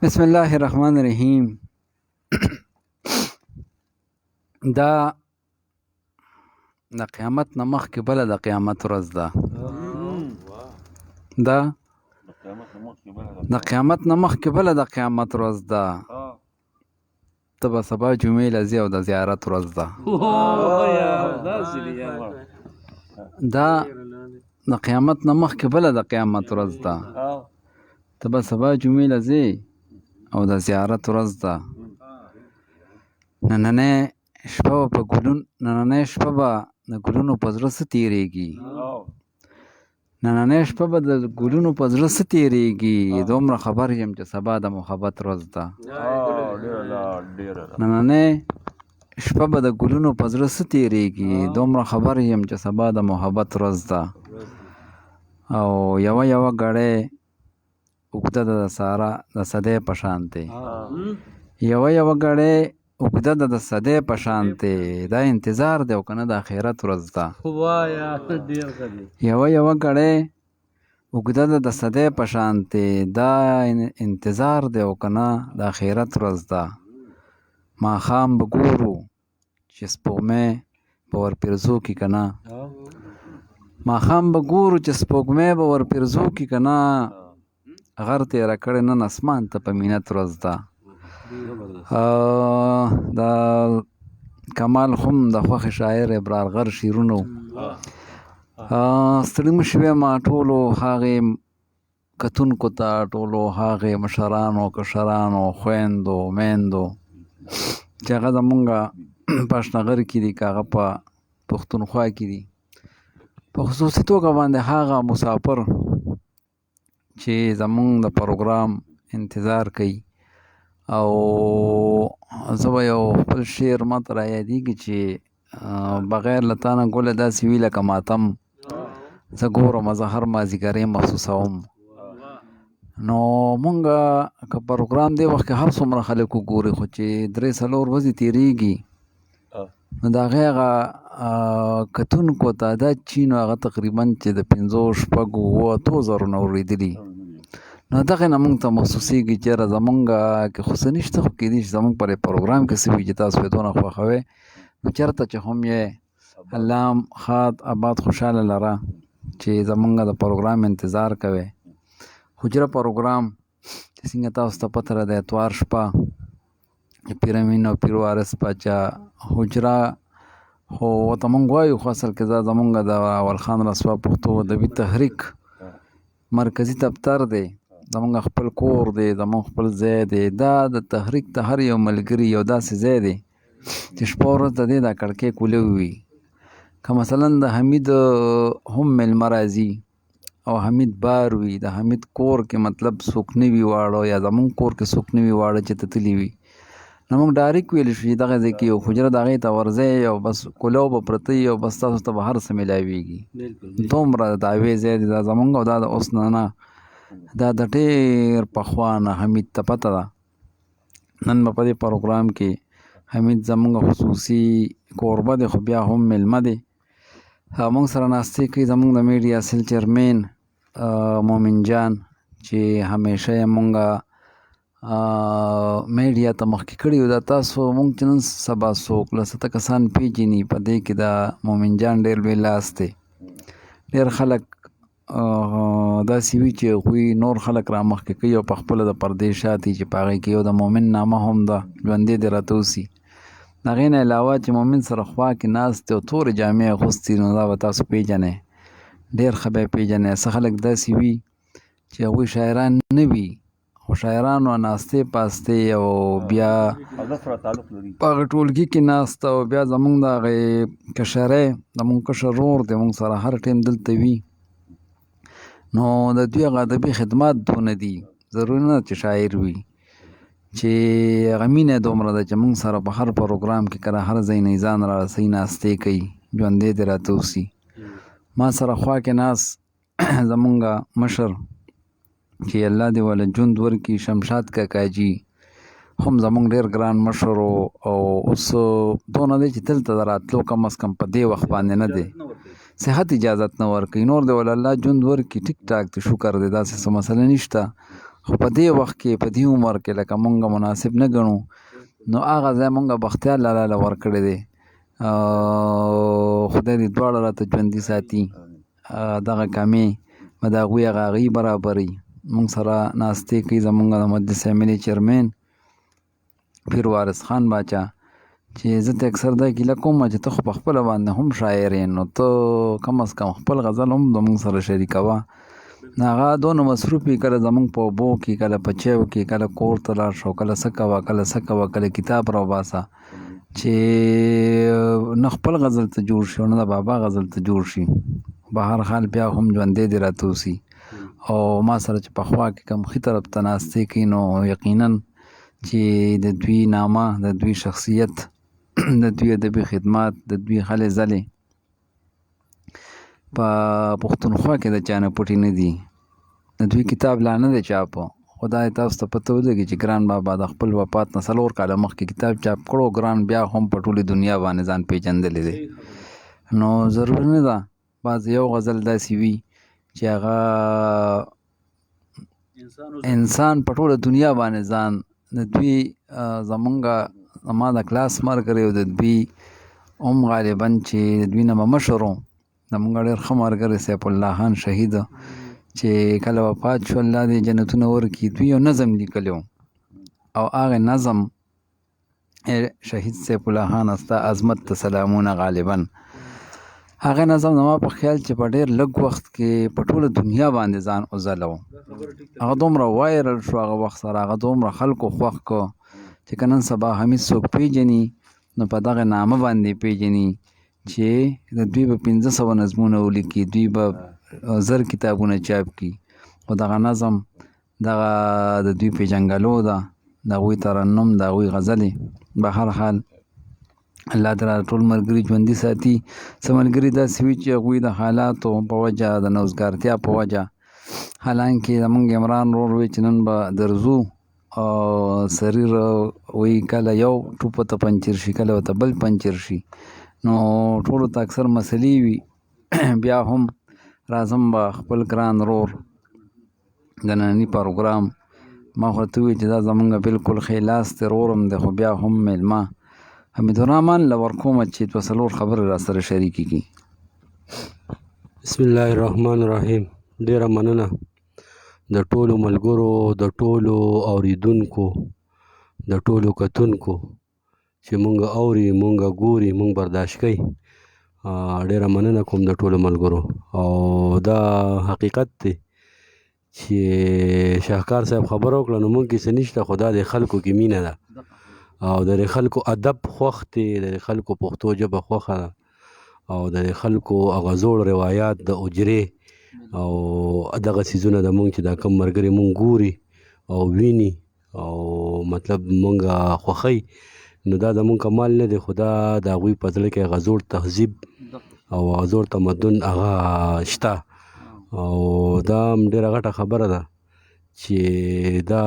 بسم الله الرحمن الرحیم. دا د قیامت نه مخکې بله د قیامت ورځ ده. دا د قیامت نه مخکې بله د قیامت ورځ ده. ته به سبا جمعې له ځې او د زیارت ورځ ده. دا د قیامت نه مخکې بله د قیامت ورځ ده. ته به سبا جمعې له ځې او د زیارت ورځ ده. نننۍ شپه به د ګلونو په زړه څه تېرېږي. نننۍ شپه به د ګلونو په زړه څه تېرېږي. دومره خبر یم چې سبا د محبت ورځ ده. نننۍ شپه به د ګلونو په زړه څه تېرېږي. دومره خبر یم چې سبا د محبت ورځ ده. او یوه ګړۍ اوږده ده د سارا د صدۍ په شانتې. یوه ګړۍ اوږده ده د صدۍ په شانتې. دا انتظار دی او که نه د آخرت ورځ ده. یوه ګړۍ اوږده ده د صدۍ په شانتې. دا انتظار دی او که نه د آخرت ورځ ده. ماښام به ګورو چې سپوږمۍ به ورپېرزو کي که نه. ماښام به ګورو چې سپوږمۍ به ورپېرزو کي که نه. غر تېره کړې نن اسمان ته په مینت ورځ ده. د کمال خم د خوښې شاعر ابرار غر شعرونه ستړي مه شوې ما ټولو هغې کتونکو ته، ټولو هغې مشرانو کشرانو خویندو میندو چې هغه زمونږ په اشنغر کې دي که هغه په پښتونخوا کې دي. په خصوصي توګه باندې هغه مسافر چې زمونږ د پروګرام انتظار کوي. او زه به یو خپل شعر ماته را یادېږي چې بغیر له تا نه ګله داسې وي لکه ماتم. زه ګورم زه هر مازدیګری محسوسوم. نو مونږ که پروګرام دی وخت کې هر څومره خلک وګوري خو چې 3-4 ورځې تېرېږي نو د هغې هغه کتونکو تعداد چې نو هغه تقریبا چې د 50-60-70 زرو نه اورېدلي. نو دغې نه مونږ ته محسوسېږي چې یاره زمونږ کې خو څه نشته، خو کېدای شي زمونږ پر پروګرام کې څه وي چې تاسو یې دونه خوښوئ. نو چېرته چې هم یې الله ښاد آباد خوشحاله لره چې زمونږ د پروګرام انتظار کوئ. حجره پروګرام چې څنګه تاسو ته پته ده د اتوار شپه پیر امین او پیر وارث پاچا حجره خو ورته مونږ وایو، خو اصل کې دا زمونږ د اول خان رسوا پښتو ادبي تحریک مرکزي دفتر دی. زمونږ خپل کور دی، زمونږ خپل ځای دی. دا د تحریک د هر یو ملګري یو داسې ځای دی چې شپه ورځ د دې دا کړکۍ کولوي وي. که مثلا د حمید هم میلمه راځي او حمید بار وي، د حمید کور کې مطلب څوک نه وي واړه، یا زمونږ کور کې څوک نه وي واړه چې ته تللي وي، نو موږ ډایرکټ ویلی شو چې دغه ځای کې یو حجره د هغې ته ورځئ او بس کولو به پرته وي او بس تاسو ته به هر څه میلاویږي. دومره د دعوې ځای دی دا زمونږ، او دا د اوس نه دا د ډېر پخوا نه حمید ته پته ده. نن به په دې پروګرام کې حمید زمونږ خصوصي کوربه دی خو بیا هم میلمه دی. موږ سره ناستې کوي زمونږ د میډیا سیل چیرمین مومن جان چې همیشه یې مونږ میډیا ته مخکې کړي یو. دا تاسو مونږ چې نن سبا څوک لسته کسان پیژني په دې کې د مومن جان ډېر لوی لاس دی. ډېر خلک داسې وي چې هغوی نور خلک را مخکې کوي او په خپله د پردې شاتي چې په هغې کې یو د مومن نامه هم ده، ژوندی دې راته اوسي. د هغې نه علاوه چې مومن سره خوا کې ناست دی او تورې جامې اغوستي، نو دا به تاسو پیژنئ، ډېر ښه به یې پیژنئ. څه خلک داسې وي چې هغوی شاعران نه وي خو شاعرانو ناستې پاستې او بیا په هغه ټولګي کې ناسته او بیا زمونږ د هغې کشرۍ زمونږ کشر ورور دی مونږ سره هر ټایم دلته وي. نو د دوی هغه ادبي خدمات دونه دي، ضروري نه ده چې شاعر وي، چې هغه مینه دومره ده چې مونږ سره په هر پروګرام کې کله هر ځای نه یې ځان را رسوي، ناستې کوي، ژوندی دې راته اوسي. ما سره خوا کې ناست زمونږ مشر چې الله دې وله ژوند ورکړي، شمشاد کاکاجي هم زمونږ ډېر ګران مشر و، او اوس دونه دی چې دلته د راتلو کم از کم په دې وخت باندې نه دی، صحت اجازت نه ورکوي. نور دی وله الله ژوند ورکړي، ټیک ټاک دی، شکر دی، داسې څه مسله نشته. خو په دې وخت کې په دې عمر کې لکه مونږ مناسب نه ګڼو نو هغه ځای مونږ بختیار لالا له ورکړی دی. خدای دې دواړه راته ژوندي ساتي. دغه کمې به د هغوی هغه هغې برابري. مونږ سره ناستې کوي زمونږ د مجلس ملي چیرمین پیر وارث خان باچا چې زه ته اکثر دا ګیله کوم چې ته خو په خپله باندې هم شاعر یې نو ته کم از کم خپل غزل هم زمونږ سره شریکوه. نو هغه دونه مصروف وي کله زمونږ په اوبو کې کله په چایو کې کله کور ته لاړ شو کله څه کوه کله کتاب راوباسه چې نه خپل غزل ته جوړ شي او نه د بابا غزل ته جوړ شي. په هر حال بیا هم ژوندی دې راته اوسي او ما سره چې پخوا کې کوم ښي طرف ته ناستې کوي نو یقینا چې د دوی نامه د دوی شخصیت د دوی ادبي خدمات د دوی هلې ځلې په پښتونخوا کې د چا نه پټې نه دي. د دوی کتاب لا نه دی چاپ. خدای تاسو ته پته ولګي چې ګران بابا د خپل وفات نه 4 کاله مخکې کتاب چاپ کړو. ګران بیا هم په ټولې دنیا باندې ځان پیژندلی دی. نو ضروري نه ده بعض یو غزل داسې وي چې هغه انسان په ټوله دنیا باندې ځان د دوی زما د کلاس ملګری او د دوی هم غالبا چې د دوی نه به مشر و زمونږ ډېر ښه ملګری سیف الله خان شهید چې کله وفات شو الله دې جنتونه ورکړي. دوی یو نظم لیکلی و او هغې نظم شهید سیف الله خان ستا عظمت ته سلامونه غالبا هغه نظم زما په خیال چې په ډېر لږ وخت کې په ټوله دنیا باندې ځان وځلو. هغه دومره وایرل شو هغه وخت سره هغه دومره خلکو خوښ کو چې که نن سبا حمید څوک پیژني نو په دغه نامه باندې پیژني چې د دوی به 1500 نظمونه ولیکي دوی به 1000 کتابونه چاپ کړي. خو دغه نظم دغه د دوی پیژنګلو ده د هغوی ترنم د هغوی غزلې. به هر حال الله تعالی ټول ملګري ژوندي ساتي. څه ملګري داسې وي چې هغوی د حالاتو په وجه د نوزګارتیا په وجه حالانکې زمونږ عمران ورور وی چې نن به درځو سریر وی کله یو ټوپه ته پنچر شي کله ورته بل پنچر شي نو ټولو ته اکثر مسلې وي. بیا هم راځم به خپل ګران ورور د ننني پروګرام ما خو ورته وویل چې دا زمونږ بلکل ښې لاس دی ورور هم دی خو بیا هم میلمه حمیدالرحمن له ورکومه چې 2 خبرې را سره شریکې کړي. بسم الله الرحمن الرحیم. ډیره مننه د ټولو ملګرو د ټولو اوریدونکو د ټولو کتونکو چې مونږ اوري مونږ ګوري مونږ برداشت کوي. ډیره مننه کوم د ټولو ملګرو او دا حقیقت دی چې شاهکار صاحب خبره وکړه نو مونږ کې څه نشته خو دا د خلکو کې مینه ده او د خلکو ادب خوښ دی د خلکو پښتو ژبه خوښه ده او د خلکو هغه زوړ روایات د اجرې او دغه څیزونه د مونږ چې دا کم ملګري مونږ ګوري او ویني او مطلب مونږ خوښوي نو دا د مونږ کمال نه دی خو دا د هغوی په زړه کې هغه زوړ تهذیب او هغه زوړ تمدن هغه شته او دا هم ډېره غټه خبره ده چې دا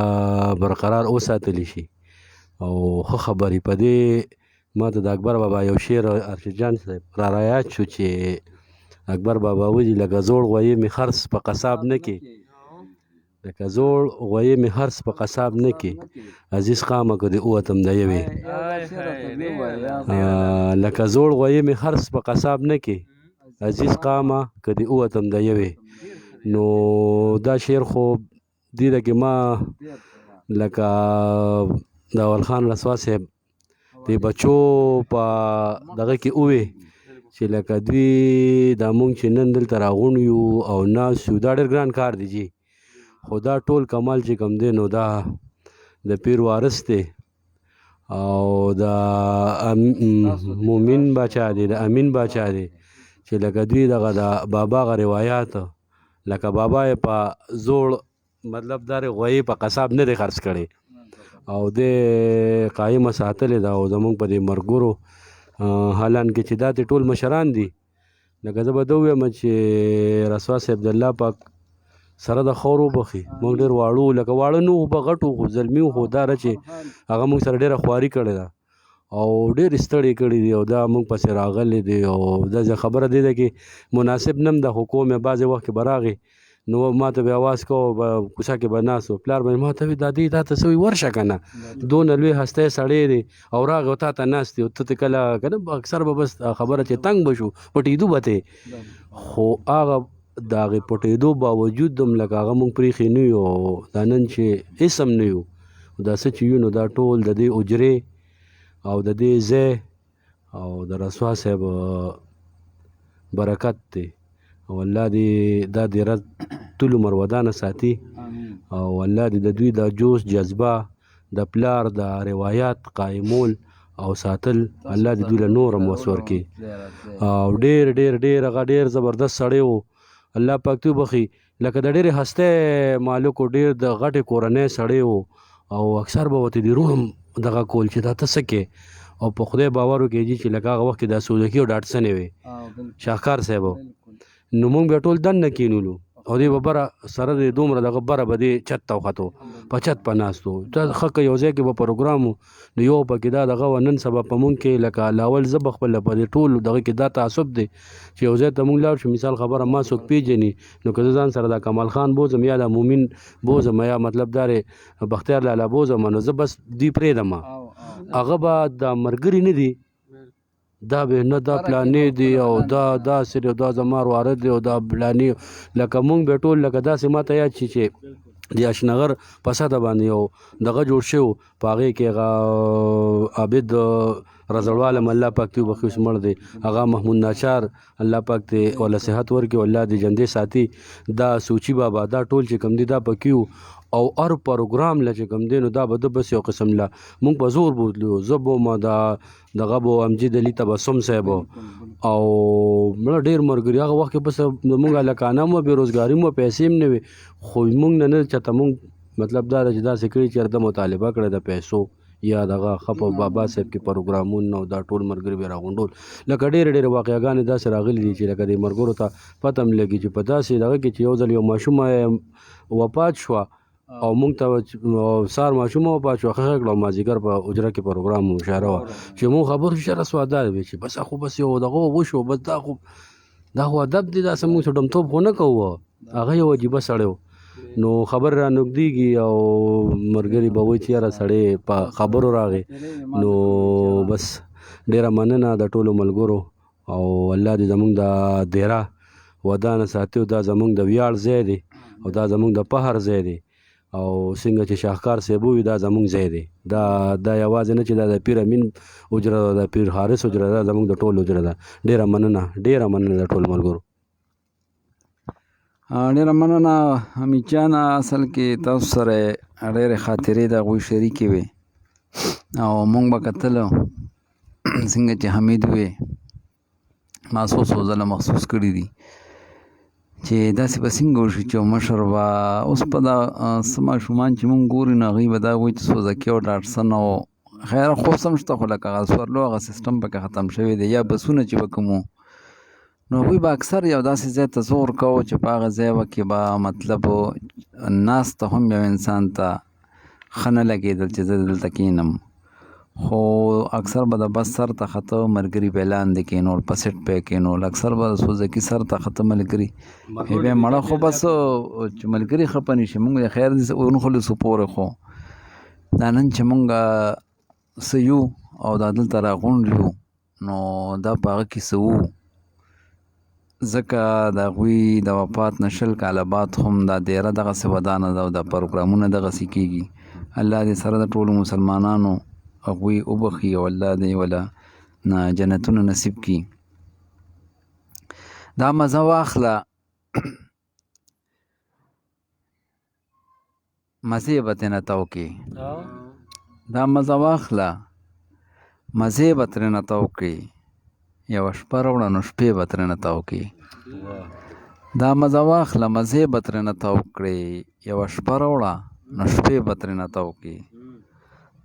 برقرار وساتلی شي او ښه خبرې په دې ما ته د اکبر بابا یو شعر ارشد جان صاحب را رایاد شو چې اکبر بابا وایي لکه زوړ غویې مې خرڅ په قصاب نه کې لکه زوړ غویې مې خرڅ په قصاب نه کې عزیز قامه که دې ووتم د یوې لکه زوړ غویې مې خرڅ په قصاب نه کې عزیز قامه که دې ووتم د یوې. نو دا شعر خو دې ده کې ما لکه د اول خان رسوا صاحب د بچو په دغه کې ووې چې لکه دوی دا مونږ چې نن دلته راغونډ یو او ناست یو دا ډېر ګران کار دی جی خو دا ټول کمال چې کوم دی نو دا د پیر وارث دی او د مومن باچا دی د امین باچا دی چې لکه دوی دغه د بابا غ روایات لکه بابا یې په زوړ مطلب دا غویې په قصاب نه دی خرڅ کړی او دې قایمه ساتلې ده او زمونږ په دې مرګورو حالانکې چې دا ټول مشران دي لکه زه به ده ووایم چې رسوا صاحب د الله پاک سره د خور وبخي موږ ډېر واړه وو لکه واړه نه وو په غټو خو زلمي وو خو دا ده چې هغه موږ سره ډېره خواري کړې ده او ډېر ستړي کړي دي او دا موږ پسې راغلی دی او دا خبره دې ده کې مناسب نه هم ده خو کوم یې بعضې وخت کې به راغی نو ما ته به اواز کوو به کوڅه کې به ناست و پلار به ما ته وي دا دی تا ته څه وي ورشه که نه دونه لوی هستی سړی دی او راغی او تا ته ناست دی او ته کله که نه اکثر به بس خبره چې تنګ به شو پټېدو به تی خو هغه د هغې پټېدو باوجود هم لکه هغه مونږ پرېښي نه یو دا نن چې هېڅ هم نه یو دا څه چې یو نو دا ټول د دې اجرې او د دې ځای او د رسوا صاحب برکت دی او الله دې دا دیره ټول عمر ودانه ساتي او الله دې د دوی د جوش جذبه د پلار د روایات قایمول او ساتل الله دې دوی له نور هم وس ورکړي او ډېر ډېر ډېر هغه ډېر زبردست سړی و الله پاک دې وبخي لکه د ډېرې هستی مالک و ډېر د غټې کورنۍ سړی و او اکثر به ورته د روڼ دغه کول چې دا ته څه کې او په خدای باور وکړي چې لکه هغه وخت کې دا سوزکي او ډاټسنې وې شاهکار صاحب نو مونږ بیا ټول دننه کینولو او دې به بره سره د دومره دغه بره به دې چت ته وختو په چت په ناست و ته ښه که یو ځای کې به پروګرام و نو یو پکې دا دغه وه نن سبا په مونږ کې لکه لاول زه به خپله په دې ټول دغه کې دا تعصب دی چې یو ځای ته مونږ لاړ شو مثال خبره ما څوک پیژني نو که زه ځان سره دا کمال خان بوځم یا د مومن بوځم یا مطلب دا دی بختیار لالا بوځم نو زه بس دوی پرېږدم هغه به دا ملګري نه دي دا به نه دا پلانې دی او دا داسې دی او دا زما وارد دی او دا پلانې لکه مونږ به ټول لکه داسې ما ته یاد شي چې د اشنغر په سطح باندې یو دغه جوړ شوی و په هغې کې هغه عابد رضړوالم الله پاک دې وبخي اوس مړ دی هغه محمود ناچار الله پاک دې وله صحت ورکړي الله دې ژوندی ساتي دا سوچي بابا دا ټول چې کوم دی دا پکې وو او هر پروګرام له چې کوم دی نو دا به ده بس یو قسم له مونږ په زور بوتلو زه به ما دا دغه به امجد علي تبسم صاحب او مړه ډېر ملګري هغه وخت کې بس مونږ هلکانه مو بېروزګاري مو پیسې هم نه وې خو مونږ نه چاته مونږ مطلب دا ده چې داسې کړي چې هرده مطالبه کړې د پیسو یا دغه خپ بابا صاحب کې پروګرامونه دا ټول ملګري به راغونډول لکه ډېرې ډېرې واقعګانې داسې راغلي دي چې لکه د ملګرو ته پته هم لګي چې په داسې دغه کې چې یو ځل یو ماشومه وفات شوه او مونږ ته سار ماشومه وفات شوه ښه کړه او مازدیګر په اجره کې پروګرام اشاره وه چې مونږ خبر شو شره سوه دا وي چې بس خو بس یو دغه وشو بس دا خو ادب دی داسې مونږ ډمتوب خو نه کوو هغه یو عجیبه سړی و نو خبر را نږدېږي او ملګري به وایي چې یاره سړی په خبرو راغی نو بس ډېره مننه د ټولو ملګرو او الله دې زمونږ د دیره ودانه ساتي او دا زمونږ د ویاړ ځای دی او دا زمونږ د فخر ځای دی او څنګه چې شاهکار صاحب ووي دا زمونږ ځای دی دا یوازې نه چې دا د پیر امین اجره ده د پیر حارث اجره ده زمونږ د ټول اجره ده ډېره مننه د ټول ملګرو ډېره مننه حمید جانه اصل کې تاسو سره ډېرې خاطرې د هغوی شریکې وې او مونږ به کتلو څنګه چې حمید وې ما څو ځله محسوس کړي دي چې داسې به څنګه وشي چې مشر به اوس په دا څه ماشومان چې مونږ ګورو نو هغوی به دا وایي چې سوزکي او ډاټسن او خیر خو هم شته خو لکه هغه سورلو هغه سیسټم پکې ختم شوی دی یا بسونه چې به کوم نو هغوی به اکثر یو داسې ځای ته زور کوو چې په هغه ځای کې به مطلب ناسته هم یو انسان ته ښه نه لګېدل چې زه دلته کښېنم خو اکثر به د بس سر ته خطه ملګري به لاندې کښېنول په سیټ به یې کښېنول اکثر به د سوزکي سر ته خطه ملګري بیا مړه خو بس چې ملګري خفه نه شي مونږ د خیر دې ونخلصو پورې خو دا نن چې مونږ څه یو او دا دلته راغونډ یو نو دا په هغه کې څه وو ځکه د هغوی د وفات نه 20 کاله بعد هم دا دیره دغسې ودانه ده او دا پروګرامونه دغسې کېږي الله دې سره د ټولو مسلمانانو هغوی وبخي او الله دې وله جنتونه نصیب کړي دا مزه واخله مزې به ترېنه تو کړې دا مزه واخله مزې به ترېنه تو کړې یوه شپه راوړه نو شپې به ترېنه تو کړې دا مزه واخله مزې به ترېنه تو کړې یوه شپه راوړه نو شپې به ترېنه تو کړې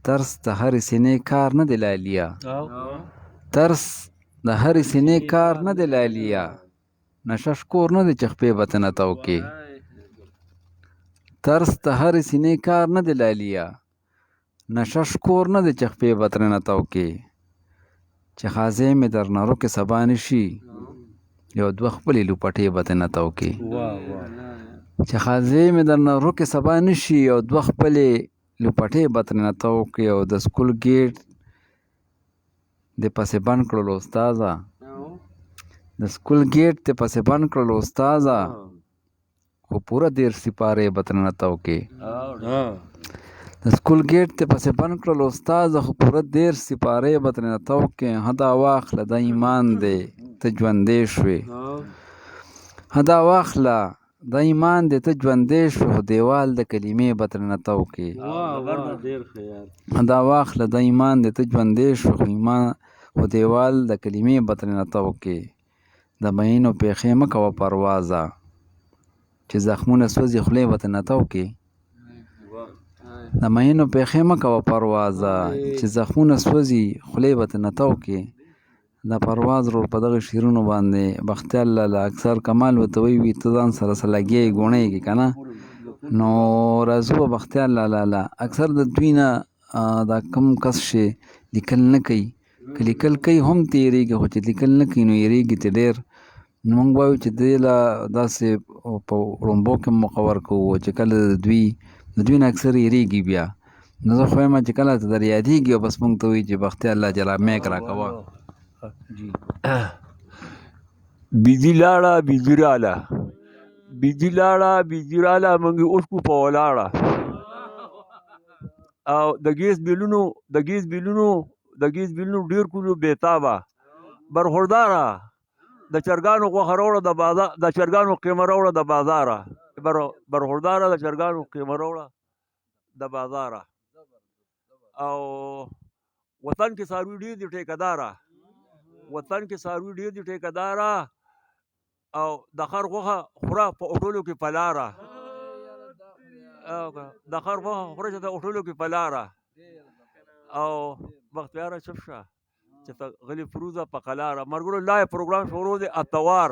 ترس د هرې سینې کار نه دی لاليه ترس د هرې سینې کار نه دی لاليه نشه شکور نه دی چې خپې به ترېنه تو کړې ترس د هرې سینې کار نه دی لاليه نشه شکور نه دی چې خپې به ترېنه تو کړې چې خازې مې درنه روکې سبا نه شي یو دوه خپلې لوپټې به ترېنه تو کړې چې خازې مې درنه ورکې سبا نه شي او دوه خپلې لوپټې به ترېنه تو کړې او د سکول ګیټ د پسې بند کړلو استاذه د سکول ګیټ ته پسې بند کړلو استاذه خو پوره 13 سپارې به ترېنه تو کې د سکول ګیټ ته پسې بند کړلو استاذه خو پوره 13 سپارې به ترېنه تو کې هدا واخله دا ایمان دی ته ژوندی شوې هدا واخله دا ایمان دی ته ژوندی شوې خو دیوال د کلمې به ترېنه تو کې دا واخله دا ایمان دی ته ژوندی شو خو دیوال د کلمې به ترېنه تو کې د مینو پېښې مه کوه پروازه چې زخمونه سوځي خولې به ترېنه تو کې د مینو پېښې مه کوه پروازه چې زخمونه سوځي خولې به ترېنه تو کې د پرواز رول په دغه شعرونو باندې بختیار لاله اکثر کمال ورته وی ته ځان سره څه لګیې ګوڼېږي که نه نو راځو به بختیار لاله اکثر د دوی نه دا کم کس چې لیکل نه کوي که لیکل کوي هم تېرېږي خو چې لیکل نه کوي نو یېرېږي ترې ډېر نو موږ وایو چې دې له داسې په وړومبو کې مقور کوو چې کله د دوی نه اکثر یېرېږي بیا نو زه خو یم چې کله ته در یادېږي او بس موږ ته وایي چې بختیار الله جلا میک راکوه بیزی لاړه بیزی راله بیزی لاړه بیزی راله موږ یې اوښکو په ولاړه او د ګیس بیلونو ډېر کلو بېتابه برخورداره د چرګانو غوښه راوړه د چرګانو قیمه راوړه د بازاره برخورداره د چرګانو قیمه راوړه د بازاره او وطن کې څاروي ډېر دي ټیکهداره وطن کې څاروي ډېر دي ټیکهداره او د خر غوښه خوره په اوټلو کې په لاره د خر غوښه خوره چې د اوټلو کې په لاره او بختیاره چپ شه چې ته غلي فروزه په قلاره مرګرو لایو پروګرام شروع دی اتوار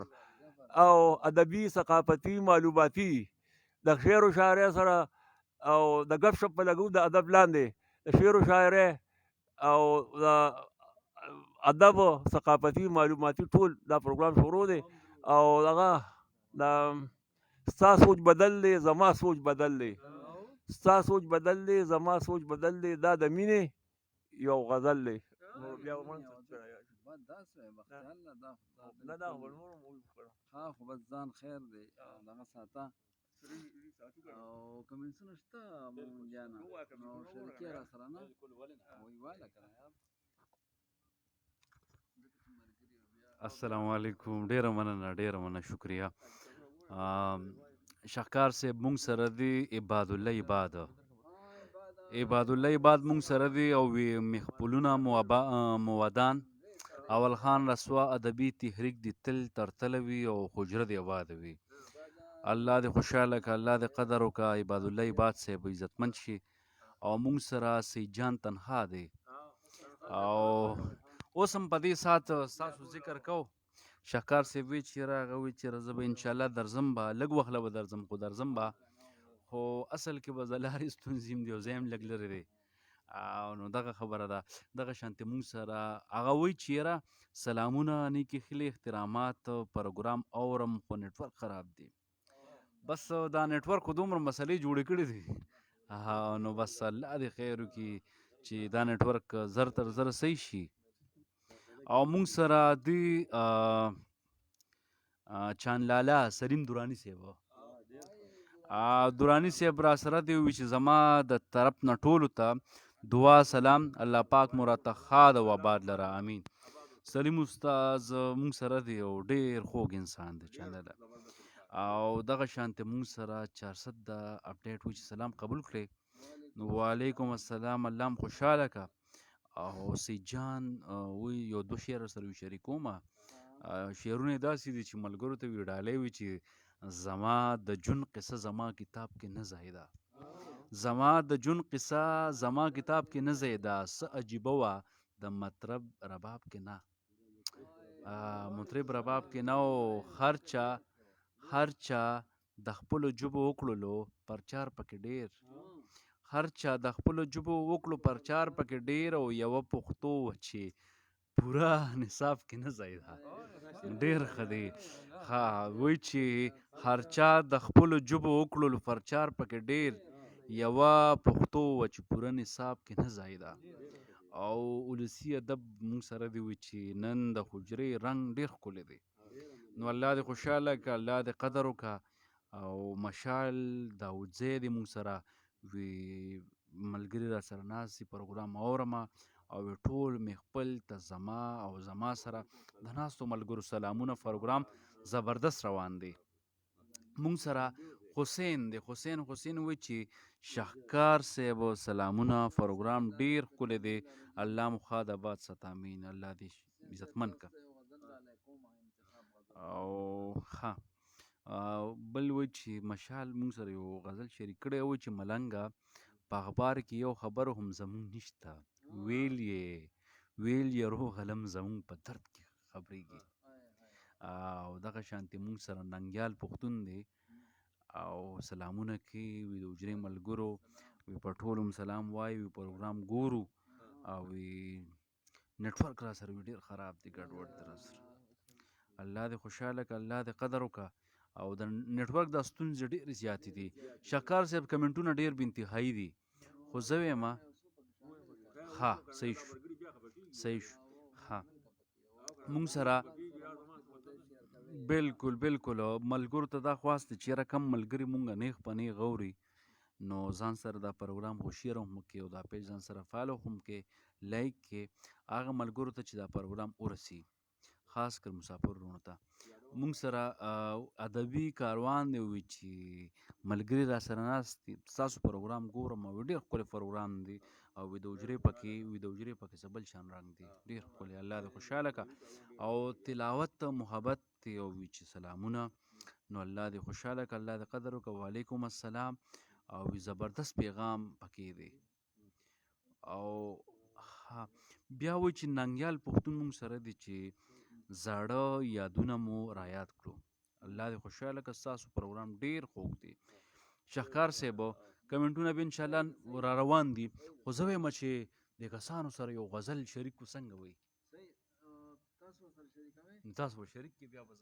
او ادبي ثقافتي معلوماتي د شعر و شاعرۍ سره او د ګپ شپ په لګو د ادب لاندې د شعر و شاعرۍ او د ادب ثقافتي معلوماتي ټول دا پروګرام شروع دی او دغه د ستا سوچ بدل دی زما سوچ بدل دی ستا سوچ بدل دی زما سوچ بدل دی دا د مینې یو غزل دی بیا خو بس ځان خیر دی دغه ساته او کمنټونه شته مونږیانه نو شریکې را سره نه ویواله که نه یار السلام علیکم ډیره مننه شکریه شهکار صاحب مونږ سره دی عباد الله عباد مونږ سره دی او مخپلونه موادان اول خان رسوا ادبي تحریک دی تل تر تلوي او حجره دی آباد وي الله دې خوشاله که الله دې قدر وکړه عباد الله عباد صاحب عزتمند شي او مونږ سره سید جان تنها دی او اوس هم په دې ساعت ستاسو ذکر کو شهکار صاحب وی چې راغه وی چې زه به انشاءالله درځم به لږ وخت به درځم خو درځم به خو اصل کې به زه لارې ستونزې هم دي او ځای هم لږ لرې دی او نو دغه خبره ده دغه شانتې مونږ سره هغه وایي چې یاره سلامونه نیکې خیلې احترامات پروګرام اورم خو نیټورک خراب دی بس دا نیټورک خو دومره مسلې جوړې کړې دي نو بس الله دې خیر وکړي چې دا نیټورک زر تر زر صحیح شي او مونږ سره دی چانلاله سلیم درانی صاحب را سره دی وی چې زما د طرف نه ټولو ته دعا سلام الله پاک مو راته ښاد او آباد لره امین سلیم استاذ مونږ سره دی او ډېر خوږ انسان دی چانلاله او دغه شانتې مونږ سره 400 د اپډیټ وی چې سلام قبول کړئ نو وعلیکم السلام الله هم خوشحاله که او سید جان وی یو دو شعر سره شریکوم شعرونه داسې دي چې ملګرو ته وی ډالۍ وي چې زما د جون قصه زما کتاب کې نه ځایده زما د جون قصه زما کتاب کې نه ځایده څه عجیبه وه د مطرب رباب کې نه او هر چا د خپلو ژبو وکړلو پرچار پکې ډېر او یوه پښتو چې پوره نصاب کې نه ځایده ډېر ښه دی ها وای چې هر چا د خپلو ژبو وکړلو پرچار پکې ډېر یوه پښتو وه چې پوره نصاب کې نه ځایده او ولسي ادب موږ سره دی وي چې نن د حجرې رنګ ډېر ښکلی دی نو الله دې خوشحاله کړه الله دې قدر وکړه او مشال داودزی دی موږ سره وی ملګري را سره ناست دي پروګرام اورمه او ټول مې خپل ته زما او زما سره د ناستو ملګرو سلامونه پروګرام زبردست روان دی مونږ سره حسین دی حسین وایي چې شهکار صاحب سلامونه پروګرام ډیر ښکلی دی الله مو ښاد آباد ساته امین الله دې عزتمن که او ښه بل وایي چې مشال مونږ سره یو غزل شریک کړی وایي چې ملنګه په اخبار کې یو خبر هم زمونږ نشته ویل یې روغ علم زمونږ په درد کې خبرېږي او دغه شانتې مونږ سره ننګیال پښتون دی او سلامونه کوي وي د حجرې ملګرو وي په ټولو سلام وایي وي پروګرام ګورو او وي نیټورک را سره وي ډېر خراب دی ګډوډ دی را سره الله دې خوشحاله کړه الله دې قدر وکړه او د نیټورک دا ستونزې ډېرې زیاتې دي شکار صاحب کمنټونه ډېر بې انتهایي دي خو زه وایم ها صحیح شو ها مونږ سره بالکل ملګرو ته دا خواست دی چې یاره کم ملګري مونږ نیغ په نیغ اوري نو ځان سره دا پروګرام خو شیر هم وکړي او دا پیج ځان سره فالو هم کړي لایک کړي هغه ملګرو ته چې دا پروګرام ورسي خاص کر مسافر وروڼو ته مونږ سره ادبي کاروان دی وي چې ملګري را سره ناست دي ستاسو پروګرام ګورم او ډېر ښکلی پروګرام دی او وي د حجرې پکې څه بل شان رنګ دی ډېر ښکلی الله دې خوشحاله کړه او تلاوت محبت دی او وي چې سلامونه نو الله دې خوشحاله کړه الله دې قدر وکړه وعلیکم السلام او وي زبردست پیغام پکې دی او بیا وایي چې ننګیال پښتون مونږ سره دی چې زاړه یادونه مو رایاد کړو الله دې خوشحاله کړه ستاسو پروګرام ډېر خوږ دی شهکار صاحب کمنټونه به انشاءالله را روان دي خو زه وایم چې د کسانو سره یو غزل شریک کو څنګه وایي تاسو به شریک کې بیا به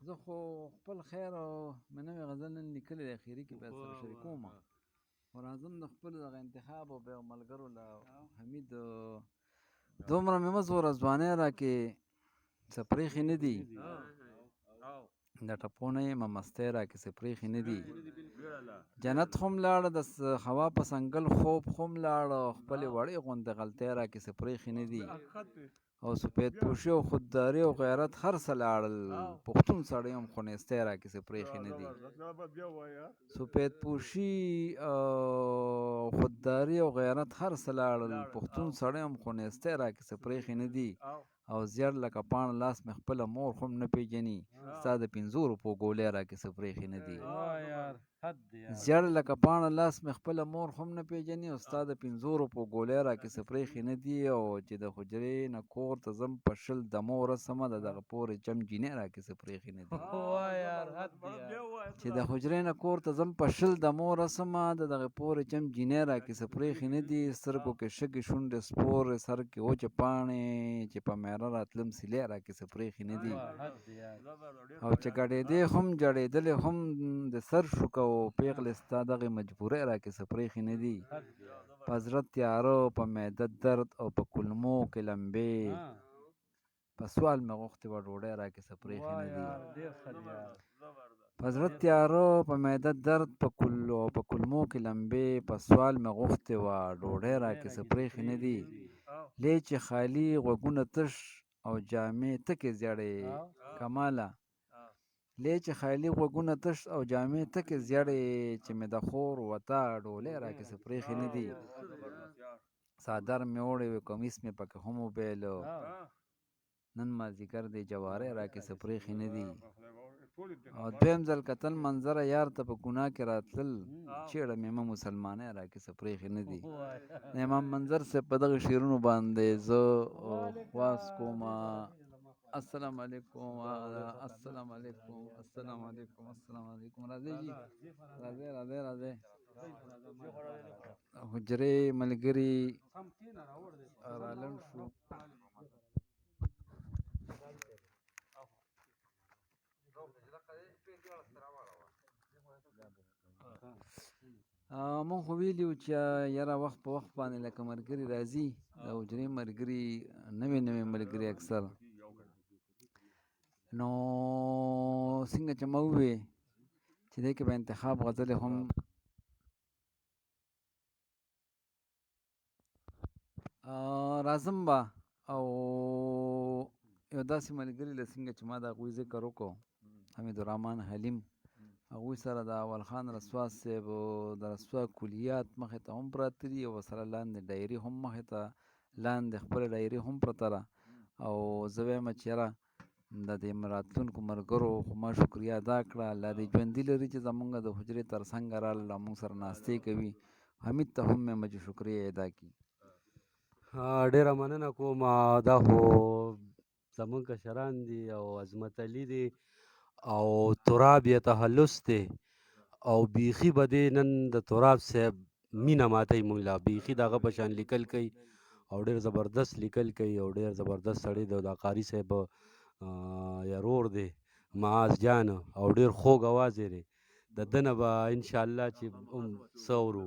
زه خو خپل خیر او مې نوې غزل نن لیکلی دی اخري کې بیا سره شریکوم خو راځم د خپل دغه انتخاب او بیا ملګرو له حمید دومره مې مه زوره ځوانۍ راکې څه پرېښې نه دي د ټپونه یې مستۍ راکې څه پرېښې نه دي جنت خو م لاړه د هوا په سنګل خوب خو م لاړه خپلې وړې غوندې غلطۍ راکې څه پرېښې نه دي او سفید پوشي او خودداري او غیرت هر څه لاړل پښتون سړی هم خو نیستی راکې څه پرېښې نه دي سفید پوشي او خودداري او غیرت هر څه لاړل پښتون سړی هم خو نیستی راکې څه پرېښې نه دي او زیړ لکه پاڼه لاس مې خپله مور خو هم نه پېژني ستا د 5 روپو ګولۍ راکې څه پرېښې نه دي زیړ لکه پاڼه لاس مې خپله مور خو هم نه پېژني او ستا د 5 روپو ګولۍ راکې څه پرېښې نه دي او چې د حجرې نه کور ته ځم په 10 دمو ورسمه د دغه پورې چم جینۍ راکې څه پرېښې نه دي چې د حجرې نه کور ته ځم په 10 دمو ورسمه د دغه پورې چم جینۍ راکې څه پرېښې نه دي سترګو کې شګې شونډې سپورې سر کې وچې پاڼې چې په میره راتلم سیلۍ راکې څه پرېښې نه دي او چې ګډېدې هم جړېدلې هم د سر شوکه او پیغلې ستا دغې مجبورۍ راکې څه پرېښې نه دي په زړه تیاره په معده درد او په کولمو کې لمبې په سوال مې غوښتې وه ډوډۍ راکې څه پرېښې نه دي په زړه تیاره په معده درد په کولمو کې لمبې په سوال مې غوښتې وه ډوډۍ راکې څه پرېښې نه دي لې چې خالي غوږونه تش او جامې تکې زیړې کماله لې چې خالي غوږونه تش او جامې تکې زیړې چې مې د خور وتا ډولۍ راکې څه پرېښې نه دي څادر مې وړی وي کمیس مې پکې هم وبیله نن مازدیګر دی جواری راکې څه پرېښې نه دي او دویم ځل کتل منظره یار ته په ګناه کې راتلل چېړه مې مه مسلمانۍ راکې څه پرېښې نه دي د امام منظر صاحب په دغه شعرونو باندې زه خواست کوم السلام علیکم السلام علیکم السلام علیکم السلام علیکم راځئ جی راځئ حجرې ملګري رالنډ شو مونږ خو ویلي وو چې یاره وخت په وخت باندې لکه ملګري راځي د حجرې ملګري نوې نوې ملګري اکثر نو څنګه چې ما ووې چې دې کې به انتخاب غزلې هم راځم به او یو داسې ملګري له څنګه چې ما د هغوی ذکر وکړو حمیدالرحمن حلیم هغوی سره د اول خان رسوا صاحب د رسوا کلیات مخې ته هم پراته دي او سره لاندې ډایري هم مخې ته لاندې خپله ډایري هم پرته ده او زه وایم چې یاره د دې راتلونکو ملګرو خو ما شکریه ادا کړه الله دې ژوندي لري چې زمونږ د حجرې تر څنګه راغله موږ سره ناستې کوي حمید ته هم مې چې شکریه ادا کړي ډیره مننه کوم دا خو زمونږ کشران دي او عظمت علي دي او تراب یې تخلص دی او بیخي به دې نن د تراب صاحب مینه ماتوي مونږ لا بیخي د هغه په شان لیکل کوي او ډېر زبردست لیکل کوي او ډېر زبردست سړی دی دا قاري صاحب یارور دی معاذ جان او ډېر خوږ اواز یې دی د ده نه به انشاءالله چې څه اورو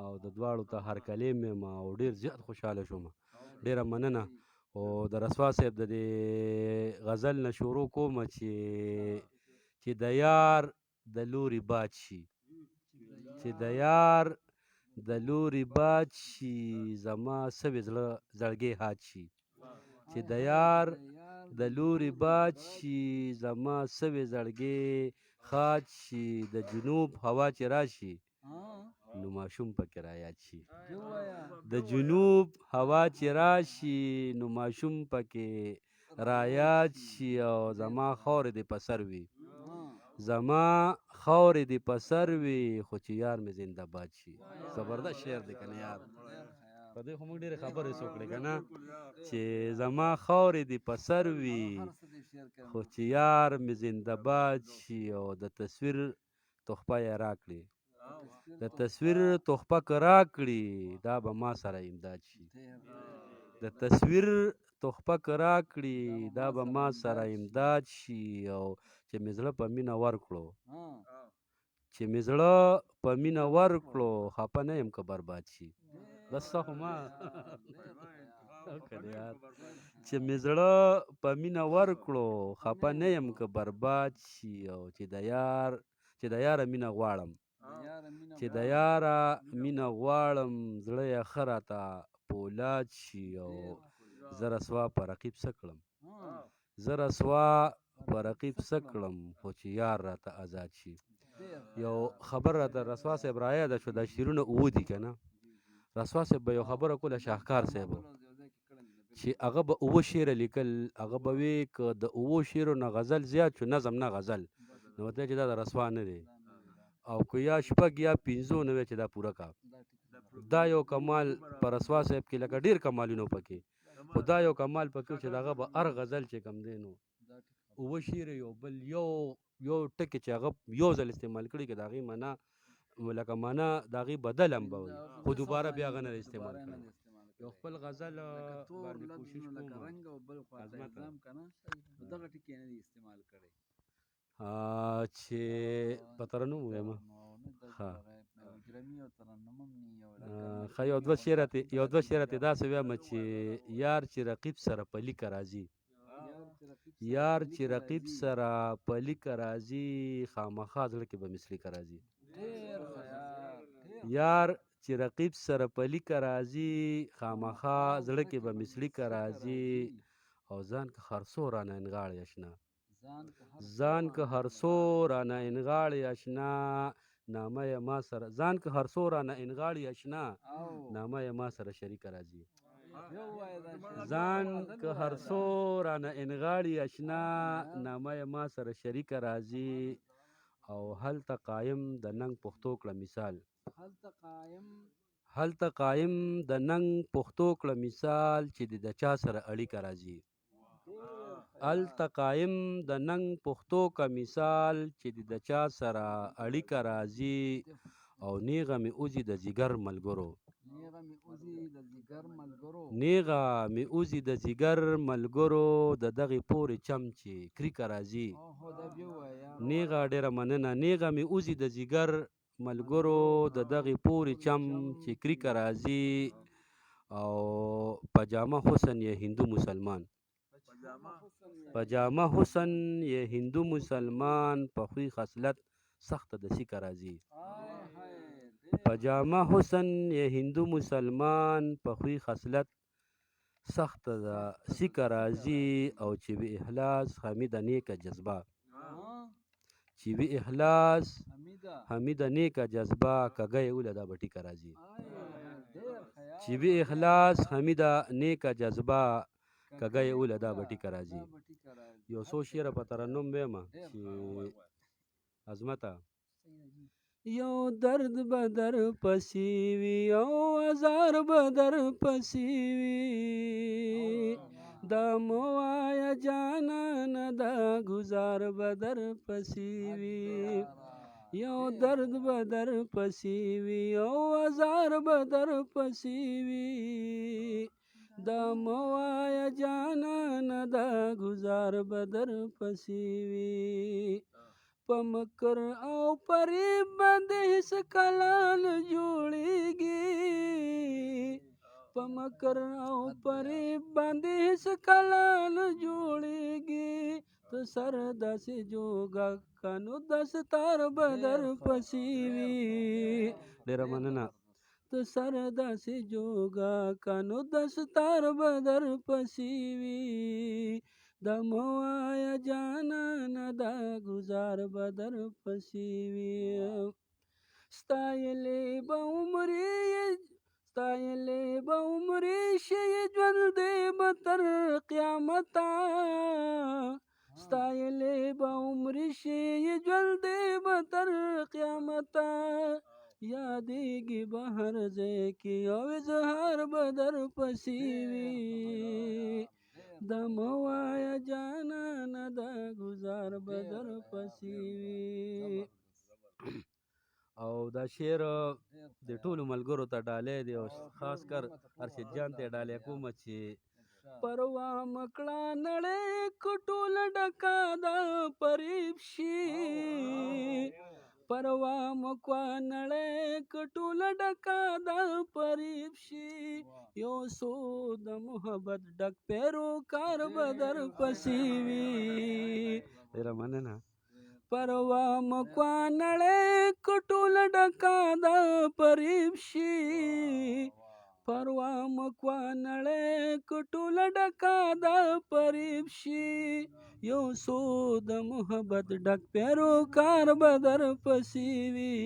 او د دواړو ته هرکلی مې یم او ډېر زیات خوشحاله شوم ډېره مننه او د رسوا صاحب د دې غزل نه شروع کوم چې د یار د لوري باد شي چې د یار د لوري باد شي زما سوي زړه زړګی حاد شي چې د یار د لوري باد شي زما سوي زړګی خاد شي د جنوب هوا چې راشي نو ماشوم پکې رایاد شي د جنوب هوا چې راشي نو ماشوم پکې رایاد شي او زما خاورې دې په سر وي زما خاورې دې په سر وي خو چې یار مې زنده باد شي زبردست شعر دی که نه یار په دې خو موږ ډېرې خبرې وکړې که نه چې زما خاورې دې په سر وي خو چې یار مې زنده باد شي او د تصویر تحفه یې راکړي د تصویر تحفه که راکړي دا به ما سره امداد شي د تصویر تحفه که راکړي دا به ما سره امداد شي او چې مې زړه په مینه ورکړو چې مې زړه په مینه ورکړو خفه نه یم که برباد شي بس څه خو ما چې مې زړه په مینه ورکړو خفه نه یم که برباد شي او چې د یاره مینه غواړم چې د یاره مینه غواړم زړه یې ښه راته پولاد شي او زه رسوا په رقیب څه کړم زه رسوا په رقیب څه کړم خو چې یار راته آزاد شي یو خبر راته رسوا صاحب رایاده شو دا شعرونه اووه دي که نه رسوا صاحب به یو خبره کوله شاهکار صاحب چې هغه به اووه شعره لیکل هغه به وی که د اووه شعرو نه غزل زیات شو نظم نه غزل نو ورته چې دا د رسوا نه دی او که یا شپږ یا پنځو نه وی چې دا پوره کا دا یو کمال په رسوا صاحب کې لکه ډېر کمالونه پکې خو دا یو کمال پکې چې دغه به هر غزل چې کم دی نو اووه شعر یو بل یو ټکي چې هغه یو ځل استعمال کړي که د هغې معنا لکه معنا د هغې بدل هم به وي خو دوباره بیا هغه نه استعمال کړي یو خپل غزل باندې کوشش کوم چې په ترنم ووایم ښه یو دوه شعرته داسې وایم چې یار چې رقیب سره په لیکه راځي یار چې رقیب سره په لیکه راځي خامخا زړه کې به مثلیکه راځي یار چې رقیب سره په لیکه راځي خامخا زړه کې به مثلیکه راځي او ځان که خرڅو رانه انغاړې اشنا ځان که هرڅو رانه انغاړې اشنا نامه یې ما سره ځان که هرڅو رانه انغاړې اشنا نامه یې ما سره شریکه راځي ځان که هرڅو رانه انغاړې اشنا نامه یې ما سره شریکه راځي او هلته قایم د ننګ پښتو کړه مثال هلته قایم د ننګ پښتو کړه مثال چې د چا سره اړیکه راځي هلته قایم د ننګ پښتو کا مثال چې د چا سره اړیکه راځي او نیغه مې اوځي د ځیګر ملګرو نیغه مې اوځي د ځیګر ملګرو د دغې پورې چم چې کریکه راځي نیغه ډېره مننه نیغه مې اوځي د ځیګر ملګرو د دغې پورې چم چې کریکه راځي او پجامه حسن یې هندو مسلمان پجامه حسن یې هندو مسلمان په خوی خصلت سخته د سیکه راځي پجامه حسن یې هندو مسلمان په خوی خصلت سخته د سیکه راځي او چې به اخلاص حمیده نیکه جذبه چې به اخلاص حمیده نیکه جذبه کږه یې وله دا به ټیکه راځي چې به اخلاص حمیده نیکه جذبه کږه یې وله دا به ټیکه راځي یو څو شعره په ترنم ویمه چې عظمته یو درد به در پسې وي او ازار به در پسې وي دا مه وایه جانانه دا ګزار به در پسې وي یو درد به در پسې وي او ازار به در پسې وي دا مه وایه جانانه دا ګزار به در پسې وي په مکر او فریب باندې هیڅ کله نه جوړیږي په مکر او فریب باندې هیڅ کله نه جوړیږي ته سر داسې جوګه که نو دستار به در پسې وي ډېره مننه ته سر داسې جوګه که نو دستار به در پسې وي دا مه وایه جانانه دا ګزار به در پسې وي ستایلې به عمرې شي ژوند دې به تر قیامته ستایلې به عمرې شي ژوند دې به تر قیامته یادېږي به هر ځای کې او اظهار به در پسې وي دا مه وایه جانانه دا ګزار به در پسې وي او دا شعر د ټولو ملګرو ته ډالۍ دی او خاص کر ارشد جان ته ډالۍ کوم چې پروا مکړه نړۍ که ټوله ډکه ده فریب شي پروا مکوه نړۍ که ټوله ډکه ده فریب شي یو څو د محبت ډک پیروکار به در پسې وي ډېره مننه پروا مکوه نړۍ که ټوله ډکه ده فریب شي پروا مکوه نړۍ که ټوله ډکه ده فریب شي یو څو د محبت ډک پیروکار به در پسې وي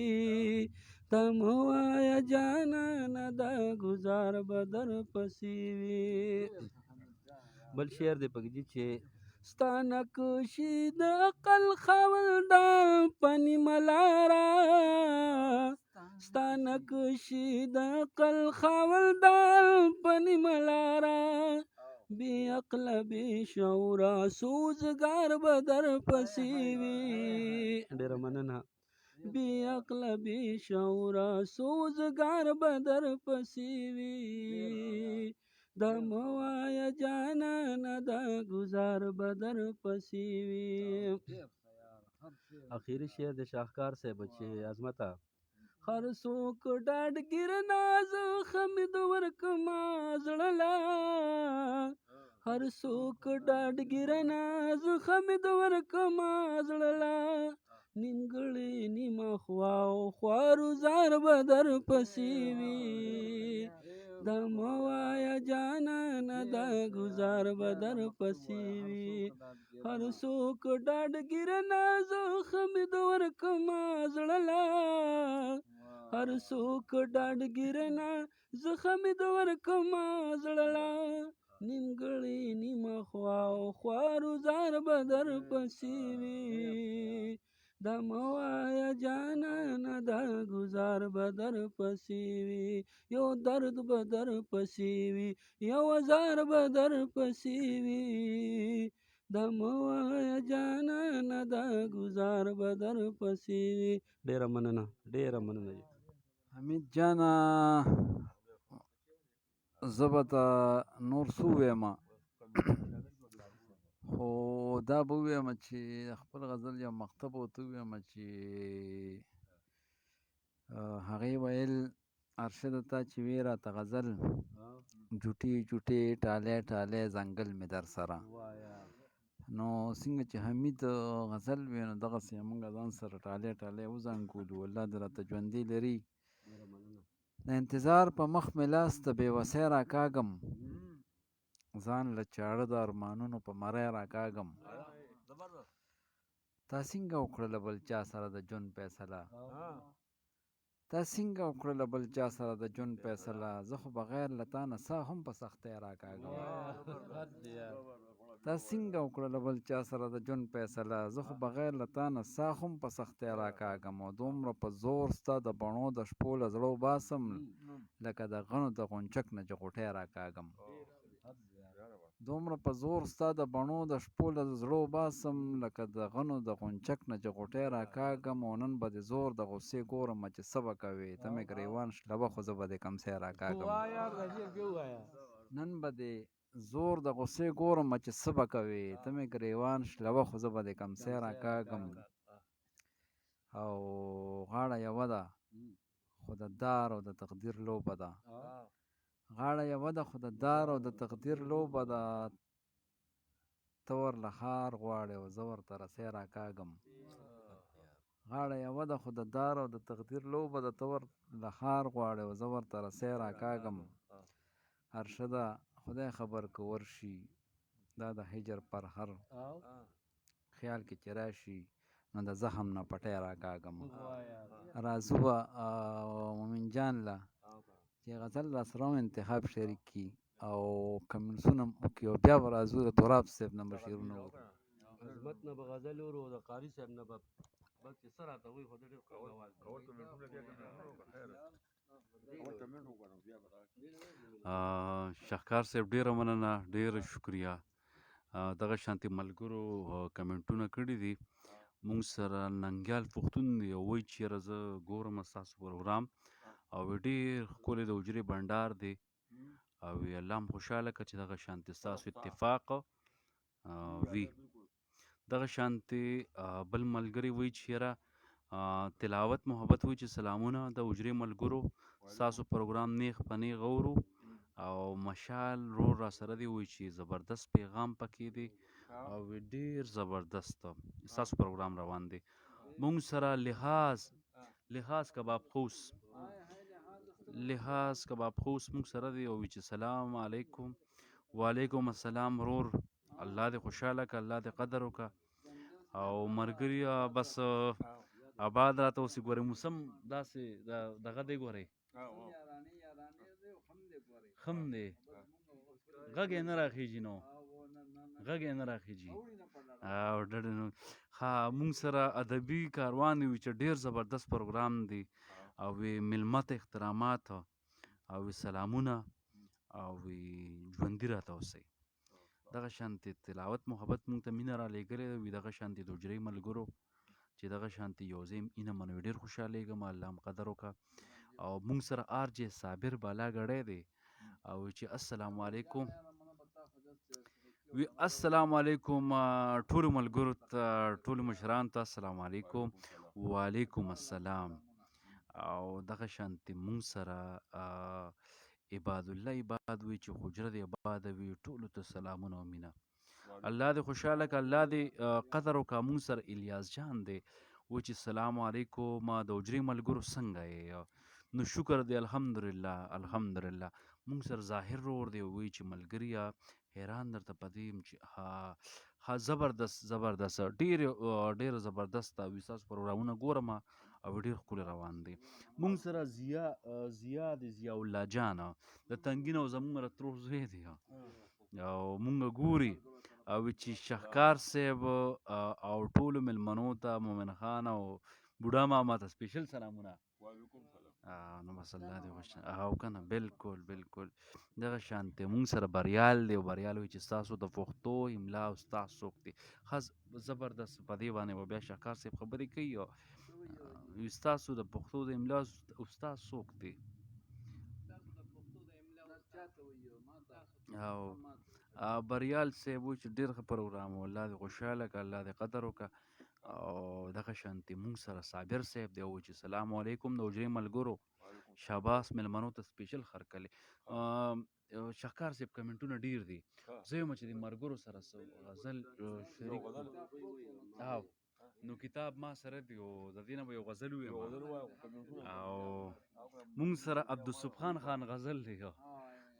ته مه وایه جانانه دا ګزار به در پسې وي بل شعر دی پکې چې ستا نقشې د عقل خاوندان په نیمه لاره ستا نقشې د عقل خاوندان په نیمه لاره بې عقله بې شعوره سوزګار به در پسې وي ډېره مننه بې عقله بې شعوره سوزګار به در پسې وي دا مه وایه جانانه دا ګزار به در پسې وي اخري شعر د شاهکار صاحب چې عظمته هر څوک ډاډګیر ناز خمید ورکما زړه لا هر څوک ډاډګیر ناز خمید ورکما زړه لا نیمګړی نیمه خوا او خوارو زار به در پسې وي دا مه وایه جانانه دا ګزار به در پسې وي هر څوک ډاډګیر ناز خمید ورکما زړه لا هر څوک ډاډګیر ناز خمید ورکما زړه لا نیمګړی نیمه خوا او خوارو زار به در پسې وي دا مه وایه جانانه دا ګزار به در پسې وي یو درد به در پسې وي یو ازار به در پسې وي دا مه وایه جانانه دا ګزار به در پسې وي ډېره مننه ډېره مننه حمید جانه زه به ته نور څه ووایم خو دا به ووایم چې خپل غزل یا مقطع به ورته ووایم چې هغې ویل ارشده تا چې وې راته غزل جوټې جوټې ټالۍ ټالۍ ځنګل مې در سره نو څنګه چې حمید غزل وی نو دغسې موږ ځان سره ټالۍ ټالۍ وزنګولو الله دې راته ژوندي لري د انتظار په مخ مې لاس د بېوسۍ راکاږم ځان له چاړه د ارمانونو په مرۍ راکاږم تا څنګه وکړله بل چا سره د ژوند فیصله تا څنګه وکړله بل چا سره د ژوند فیصله زه خو بغیر له تا نه ساه هم په سختۍ راکاږم تا څنګه وکړله بل چا سره د ژوند فیصله زه خو بغیر له تا نه ساه هم په سختۍ راکاږم او دومره په زور ستا د بڼو د شپو له زړه وباسم لکه د غڼو د غونچک نه جغوټۍ راکاږم دومره په زور ستا د بڼو د شپو له زړه وباسم لکه د غنو د غونچک نه جغوټۍ راکاږم او نن به دې زور د غصې ګورمه چې څه به کوې ته مې ګریوان شلوه خو زه به دې کمسی راکاږم نن به دې زور د غصې ګورمه چې څه به کوې ته مې ګریوان شلوه خو زه به دې کمسی راکاږم او غاړه یوه ده خو د دار او د تقدیر لوبه ده غاړه یوه ده خو د دار او د تقدیر لوبه ده ته ورله ښار غواړې او زه ورته رسۍ راکاږم غاړه یوه ده خو د دار او د تقدیر لوبه ده ته ورله ښار غواړې او زه ورته رسۍ راکاږم ارشده خدای خبر که ورشي دا د هجر پر هر خیال کې چې راشي نو د زخم نه پټۍ راکاږم راځو به مومن جان له چې غزل را سره هم انتخاب شریک کړي او کمنټسونه هم وکړي او بیا به راځو د تراب صاحب نه به شعرونه وکړو عظمت نه به غزل ورو او د قاري صاحب نه به بلکې څه راته وایي خو د ډېر ښه اواز شهکار صاحب ډېره مننه ډېره شکریه دغه شانتې ملګرو کمنټونه کړي دي مونږ سره ننګیال پښتون دی او وایي چې یاره زه ګورم ستاسو پروګرام او ډېر ښکلی د حجرې بنډار دی او الله هم خوشحاله کړه چې دغه شانتې ستاسو اتفاق وي دغه شانتې بل ملګری وایي چې یاره تلاوت محبت وایي چې سلامونه د حجرې ملګرو ستاسو پروګرام نیغ په نیغ اورو او مشال رور را سره دی وایي چې زبردست پیغام پکې دی او ډېر زبردست ستاسو پروګرام روان دی مونږ سره لحاظ کباب خوس مونږ سره دی او وایي چې سلام علیکم وعلیکم السلام رور الله دې خوشحاله که الله دې قدر وکړه او ملګري بس آباد راته اوسې ګورئ موسم داسې دغه دی ګورئ خم دی غږ یې نه راخیږي نو او ها مونږ سره ادبي کاروان وي چې ډېر زبردست پروګرام دی او مېلمه ته احترامات او سلامونه او ژوندي راته اوسئ دغه شانتې تلاوت محبت مونږ ته مینه رالیږلې ده وي دغه شانتې د حجرې ملګرو چې دغه شانتې یو ځای اینه منو ډېر خوشحالېږم الله هم قدر وکړه او مونږ سره آر جې صابر بالا ګړی دی او چې السلام علیکم وی السلام علیکم ټولو ملګرو ته ټولو مشرانو ته السلام علیکم وعلیکم السلام او دغه شانتې مونږ سره عباد الله عباد وي چې حجره دې عباده وي ټولو ته سلامونه او مینه الله دې خوشحاله که الله دې قدر وکړه مونږ سره الیاس جان دی و چې سلام علیکم د حجرې ملګرو څنګه یې نو شکر دی الحمدلله مونږ سره ظاهر رور دی وایي چې ملګريه حیران درته په دې یم چې ها زبردست ډېر زبردست وي ستاسو پروګرامونه ګورم او ډېر ښکلی روان دی مونږ سره ضیا دی ضیا الله جان د تنګین او زمونږ ترور زوی دی او مونږ ګوري او چې شهکار صاحب او ټولو مېلمنو ته مومن خان او بوډا ماما ته سپیشل سلامونه نو بس الله دې او که نه بلکل دغه شانتې مونږ سره بریال دی او بریال وایي چې ستاسو د پښتو املا استاد څوک دی ښه زبردست په دې باندې به بیا شهکار صاحب خبرې کوي او ستاسو د پښتو د املا استاد څوک دی او بریال صاحب وایي چې ډېر ښه پروګرام و الله دې خوشحاله که الله دې قدر وکړه او دغه شانتي مونږ سره صابر صاحب دی او چې سلام علیکم د حجرې ملګرو شاباس میلمنو ته سپیشل خرکلې شهکار صاحب کمنټونه ډیر دي زه یم چې د ملګرو سره غزل شریک کړو. او نو کتاب ما سره دی او د دې نه به یو غزل ووایم او مونږ سره عبدالسبحان خان غزل دی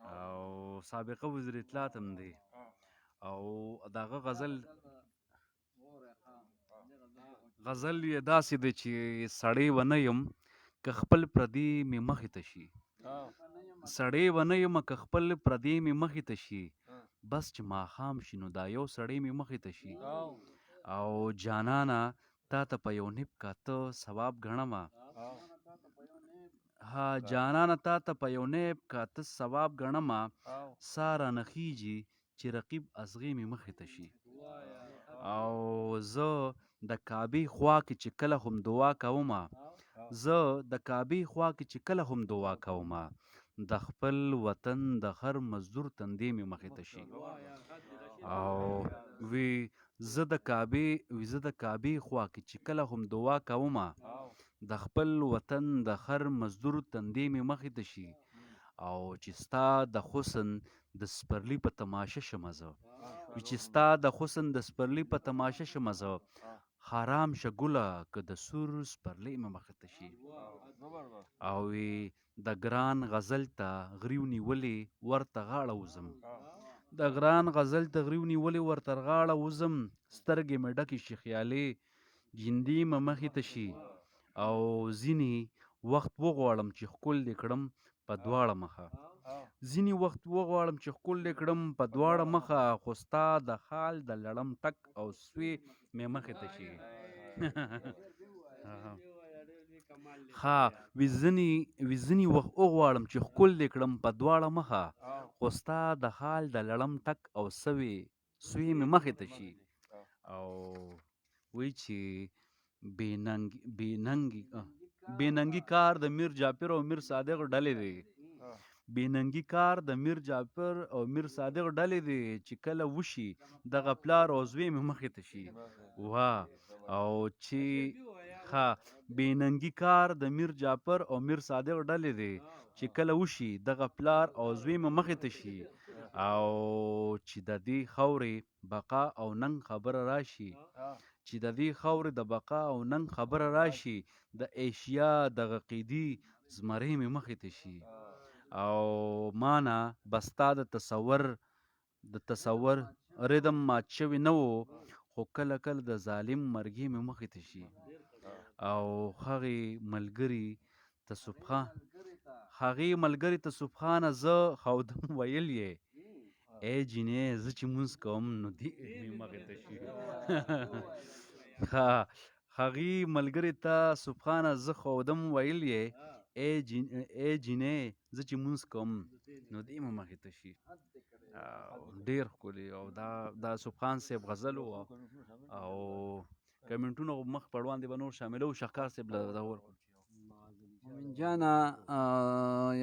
او سابقه وزیر اطلاعات هم دی او دغه غزل یې داسې دی چې سړی ونه یم که خپل پردي مې مخې ته شي سړی ونه یم که خپل پردي مې مخې ته شي بس چې ماښام شي نو دا یو سړی مې مخې ته شي او جانانه تا ته په یو نب کا ته ثواب ګڼمه ها جانانه تا ته په یو نیب کا ته ثواب ګڼمه سا رانه خیږي چې رقیب ازغې مې مخې ته شي او زه د کعبې خوا کې چې کله هم دعا کومه زه د کعبې خوا کې چې کله هم دعا کومه د خپل وطن د هر مزدور تندې مې مخې ته شي او وی زه د کعبې خوا کې چې کله هم دعا کومه د خپل وطن د هر مزدور تندې مې مخې ته شي او چې ستا د حسن د سپرلی په تماشه شمه زه چې ستا د حسن د سپرلی په تماشه شمه زه حرام شه ګله که د سور سپرلی مې مخې ته شي او د ګران غزل ته غریو نیولې ورته غاړه وزم د ګران غزل ته غریو نیولې ورته غاړه وزم سترګې مې ډکې شي خیالې جندې مې مخې ته شي او ځینې وخت وغواړم چې ښکل دې کړم په دواړه مخه ځینې وخت وغواړم چې ښکل دې کړم په دواړه مخه خو ستا د خال د لړم ټک او سوی مې مخې ته شي ها وځنې وخت وغواړم چې ښکل دې کړم په دواړه مخه خو ستا د خال د لړم ټک او سوی مې مخې ته شي او وی چې بېننګي کار د میر جعفر او میر صادق ډلې دی بېننګي کار د میر جعفر او میر صادق ډلې دی چې کله وشي دغه پلار او زوی مې مخې ته شي واه او چې ها بېننګي کار د میر جعفر او میر صادق ډلې دی چې کله وشي دغه پلار او زوی مې مخې ته شي او چې د دې خاورې بقا او ننګ خبره راشي چې د دې خاورې د بقا او ننګ خبره راشي د ایشیا دغه قیدي زمرې مې مخې ته شي او مانا بستا د تصور ردم مات شوی نه و خو کله کله د ظالم مرګي مې مخې ته شي او هغې ملګري ته سبحانه زه خودم ویل یې ای جینې زه چې مونځ کوم نو دې مې مخې ته شي هغې ملګري ته سبحانه زه خودم ویل یې ای جینې زه چې مونځ کوم نو دې مې مخې ته شي ډېر ښکلي او دا سبحان صاحب غزل و او کمنټونه مخ په وړاندې به نور شاملو شهکار صاحب له مومن جانه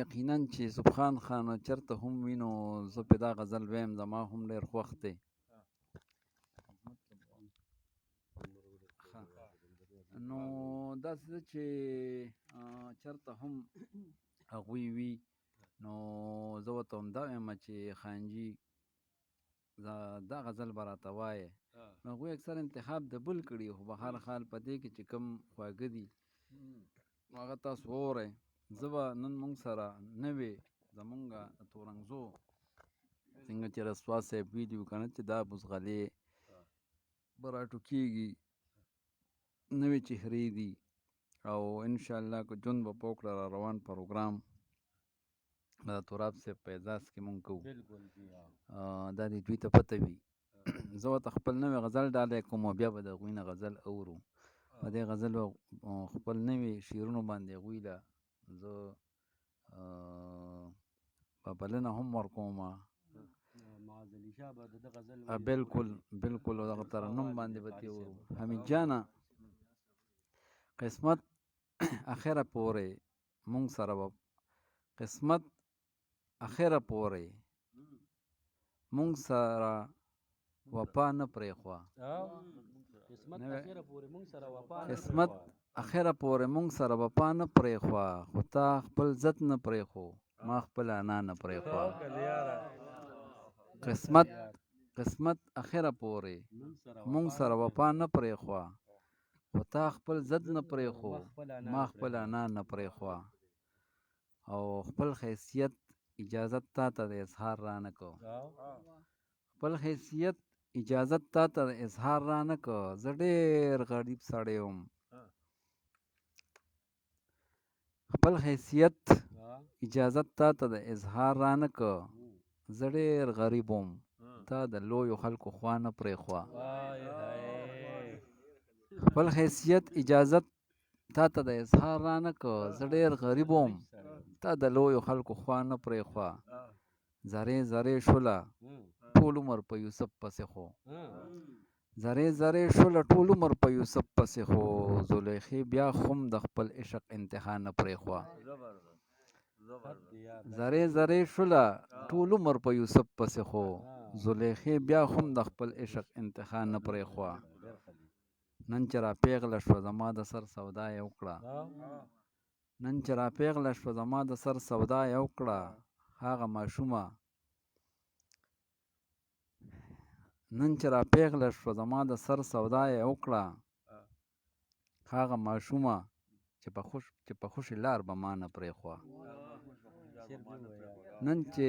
یقینا چې سبحان خان چېرته هم وي نو زه پې دا غزل ویم زما هم ډېر خوښ دی نو داسې ده چې چېرته هم هغوی وي نو زه ورته همدا وایم چې خانجي دا غزل به راته وایې نو هغوی اکثر انتخاب د بل کړي خو به هر حال په دې کې چې کوم خواږه دي هغه تاسو واورئ زه به نن موږ سره نه وې زمونږ د تورنګزو څنګه چې رسوا صاحب ویلي وو که نه چې دا بزغلې به راټوکېږي نوې چهرې دي او انشاءالله که ژوند به پوکړه را روان پروګرام د تراب صاحب په اعزاز کې مونږ کوو دا دې دوی ته پته وي زه ورته خپل نوې غزل ډالۍ کوم او بیا به د هغوی نه غزل اورو په دې غزل خپل نوې شعرونو باندې هغوی له زه په بلنه هم ورکوم بالکل او دغه ترنم باندې به تېورو حمید جانه قسمت اخره پورې مونږ سره به قسمت اخره پورې مونږ سره وفا نه پرېښوه قسمت اخره پورې مونږ سره وفا نه پرېښوه، خو تا خپل ذات نه پرېښو، ما خپل انا نه پرېښوه. قسمت اخره پورې مونږ سره وفا نه پرېښوه، خو تا خپل ذات نه پرېښو، ما خپل انا نه پرېښوه. او خپل حیثیت اجازت تا ته د اظهار را نه کو، خپل حیثیت اجازت تا ته د اظهار را نه کو. زه ډېر غریب سړی وم، خپل حیثیت اجازت تا ته د اظهار را نه کو. زه ډېر غریب وم، تا د لویو خلکو خوا نه پرېښوه. خپل حیثیت اجازت تا ته د اظهار را نه کو. زه ډېر غریب وم، تا د لویو خلکو خوا نه پرېښوه. زرې زرې شوله ټول عمر په یوسف پسې خو، زرې زرې شوله ټول عمر په یوسف پسې خو، زلیخې بیا خم د خپل عشق انتها نه پرېښوه. زرې زرې شوله ټول عمر په یوسف پسې خو، زلیخې بیا خم د خپل عشق انتها نه پرېښوه. نن چې را پیغله شوه زما د سر سودا یې وکړه، نن چې را پیغله شوه زما د سر سودا یې وکړه. هغه ماشومه نن چې را پیغله شوه زما د سر سودا یې وکړه. هغه ماشومه چې په خوشي لار به ما نه پرېښوه. نن چې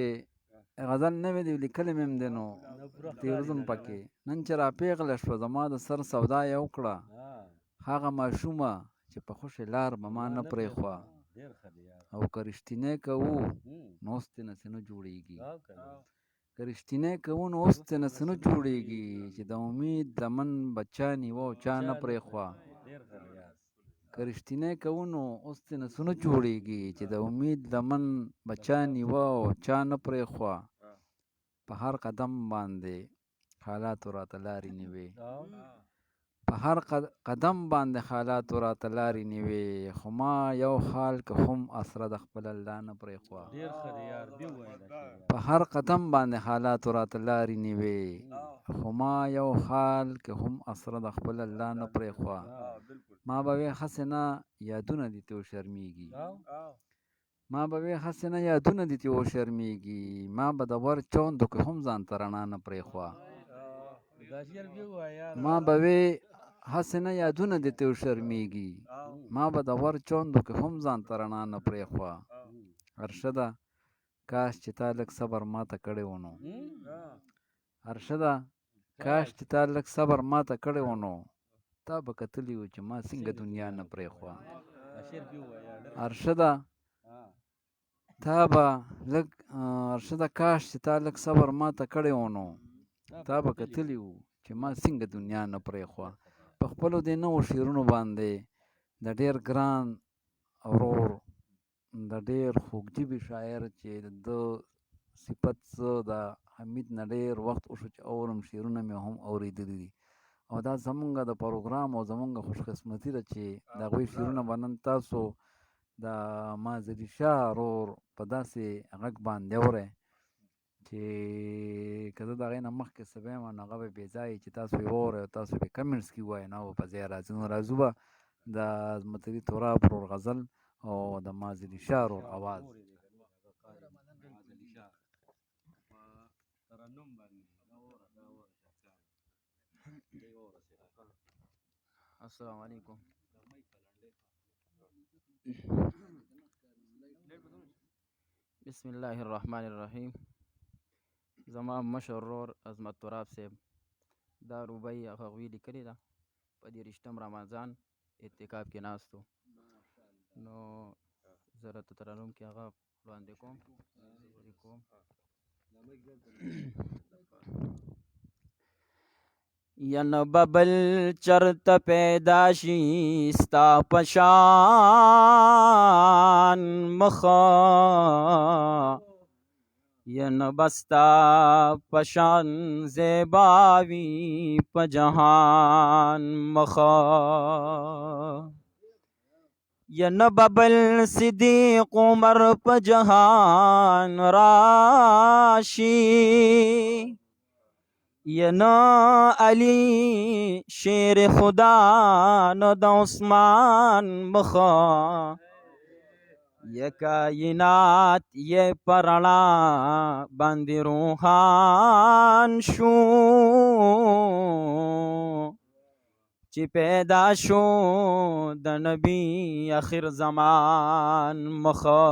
غزل نوې دی لیکلی مې هم دی نو تېروځم پکې. نن چې را پیغله شوه زما د سر سودا یې وکړه. هغه ماشومه چې په خوشي لار به ما نه پرېښوه. او که رښتینی کوو نو اوس ترې نه څه نه جوړېږي، که رښتینی کوو نو اوس ترې نه څه نه جوړېږي. چې د امید لمن به چا نیوه او چا نه پرېښوه. که رښتینی کوو نو اوس ترې نه څه نه جوړېږي. چې د امید لمن به چا نیوه او چا نه پرېښوه. په هر قدم باندې حالاتو راته لارې نیوې، په هر قدم باندې حالاتو راته لارې نیوې. خو ما یو حال که هم اسره د خپل الله نه پرېښوه. په هر قدم باندې حالاتو راته لارې نیوې. خو ما یو حال که هم اسره د خپل الله نه پرېښوه. ما به وې هسې نه یادونه دې ترې وشرمېږي، ما به وې هسې نه یادونه دې ترې وشرمېږي. ما به د ور چاندو کې هم ځان ته رڼا نه پرېښوه. ما به وې هسې نه یادونه دې ترې وشرمېږي. ما به د ور چاندو کې هم ځان ته رڼا نه پرېښوه. ارشده کاش چې تا لږ صبر ما ته کړی و نو، ارشده کاش چې تا لږ صبر ما ته کړی و نو، تا به کتلی و چې ما څنګه دنیا نه پرېښوه. ارشده ارشده کاش چې تا لږ صبر ما ته کړی و نو، تا به کتلی و چې ما څنګه دنیا نه پرېښوه. په خپلو دې نوو شعرونو باندې د ډېر ګران ورور، د ډېر خوږجبي شاعر چې د صفت زه د حمید نه ډېر وخت وشو چې اورم، شعرونه مې هم اورېدلي دي. او دا زمونږ د پروګرام او زمونږ خوشقسمتي ده چې د هغوی شعرونه به نن تاسو د مازدي شاه ورور په داسې غږ باندې اورئ چې که زه د هغې نه مخکې څه ویم نو هغه به بېځایه چې تاسو یې واورئ او تاسو به کمنټس کې ووایئ نو به په ځای راځي. نو راځو به د عظمتعلي تراب ورور غزل او د مازدي شاه ورور اواز. السلام علیکم. بسم الله الرحمن الرحیم. زما مشر ورور عظمت تراب صاحب دا روبۍ هغوی لیکلې ده په 30 رمضان اعتکاف کې ناست و، نو زه راته ترنم کې هغه وړاندې کوم. ین ببل چرته پیدا شي ستا پشان مخه، ین بستا پشان زیباوی په جهان مخه، ین ببل صدیق عمر په جهان راشي، یه نه علی شیر خدا نه د عثمان مخا یه کائنات یه پرنا باندې روحان شو چې پیدا شو د نبی اخر زمان مخا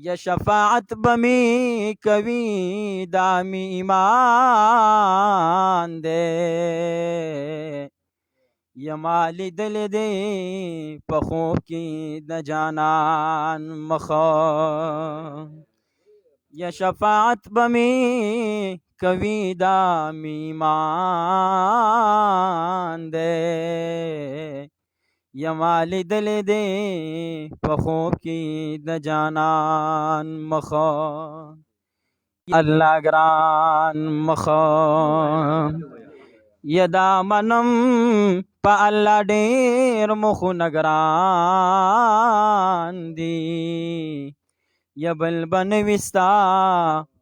یا شفاعت بمی کوي دامی ایمان دے یا مالی دل دے پخوب کی د جانان مخا یا شفاعت بمی کوي دامی ایمان دے یا مالی دل دے پخوب کی د جانان مخا اللہ گران مخا یا دامنم پا اللہ ډیر مخو نگران دی یا بل بنوستا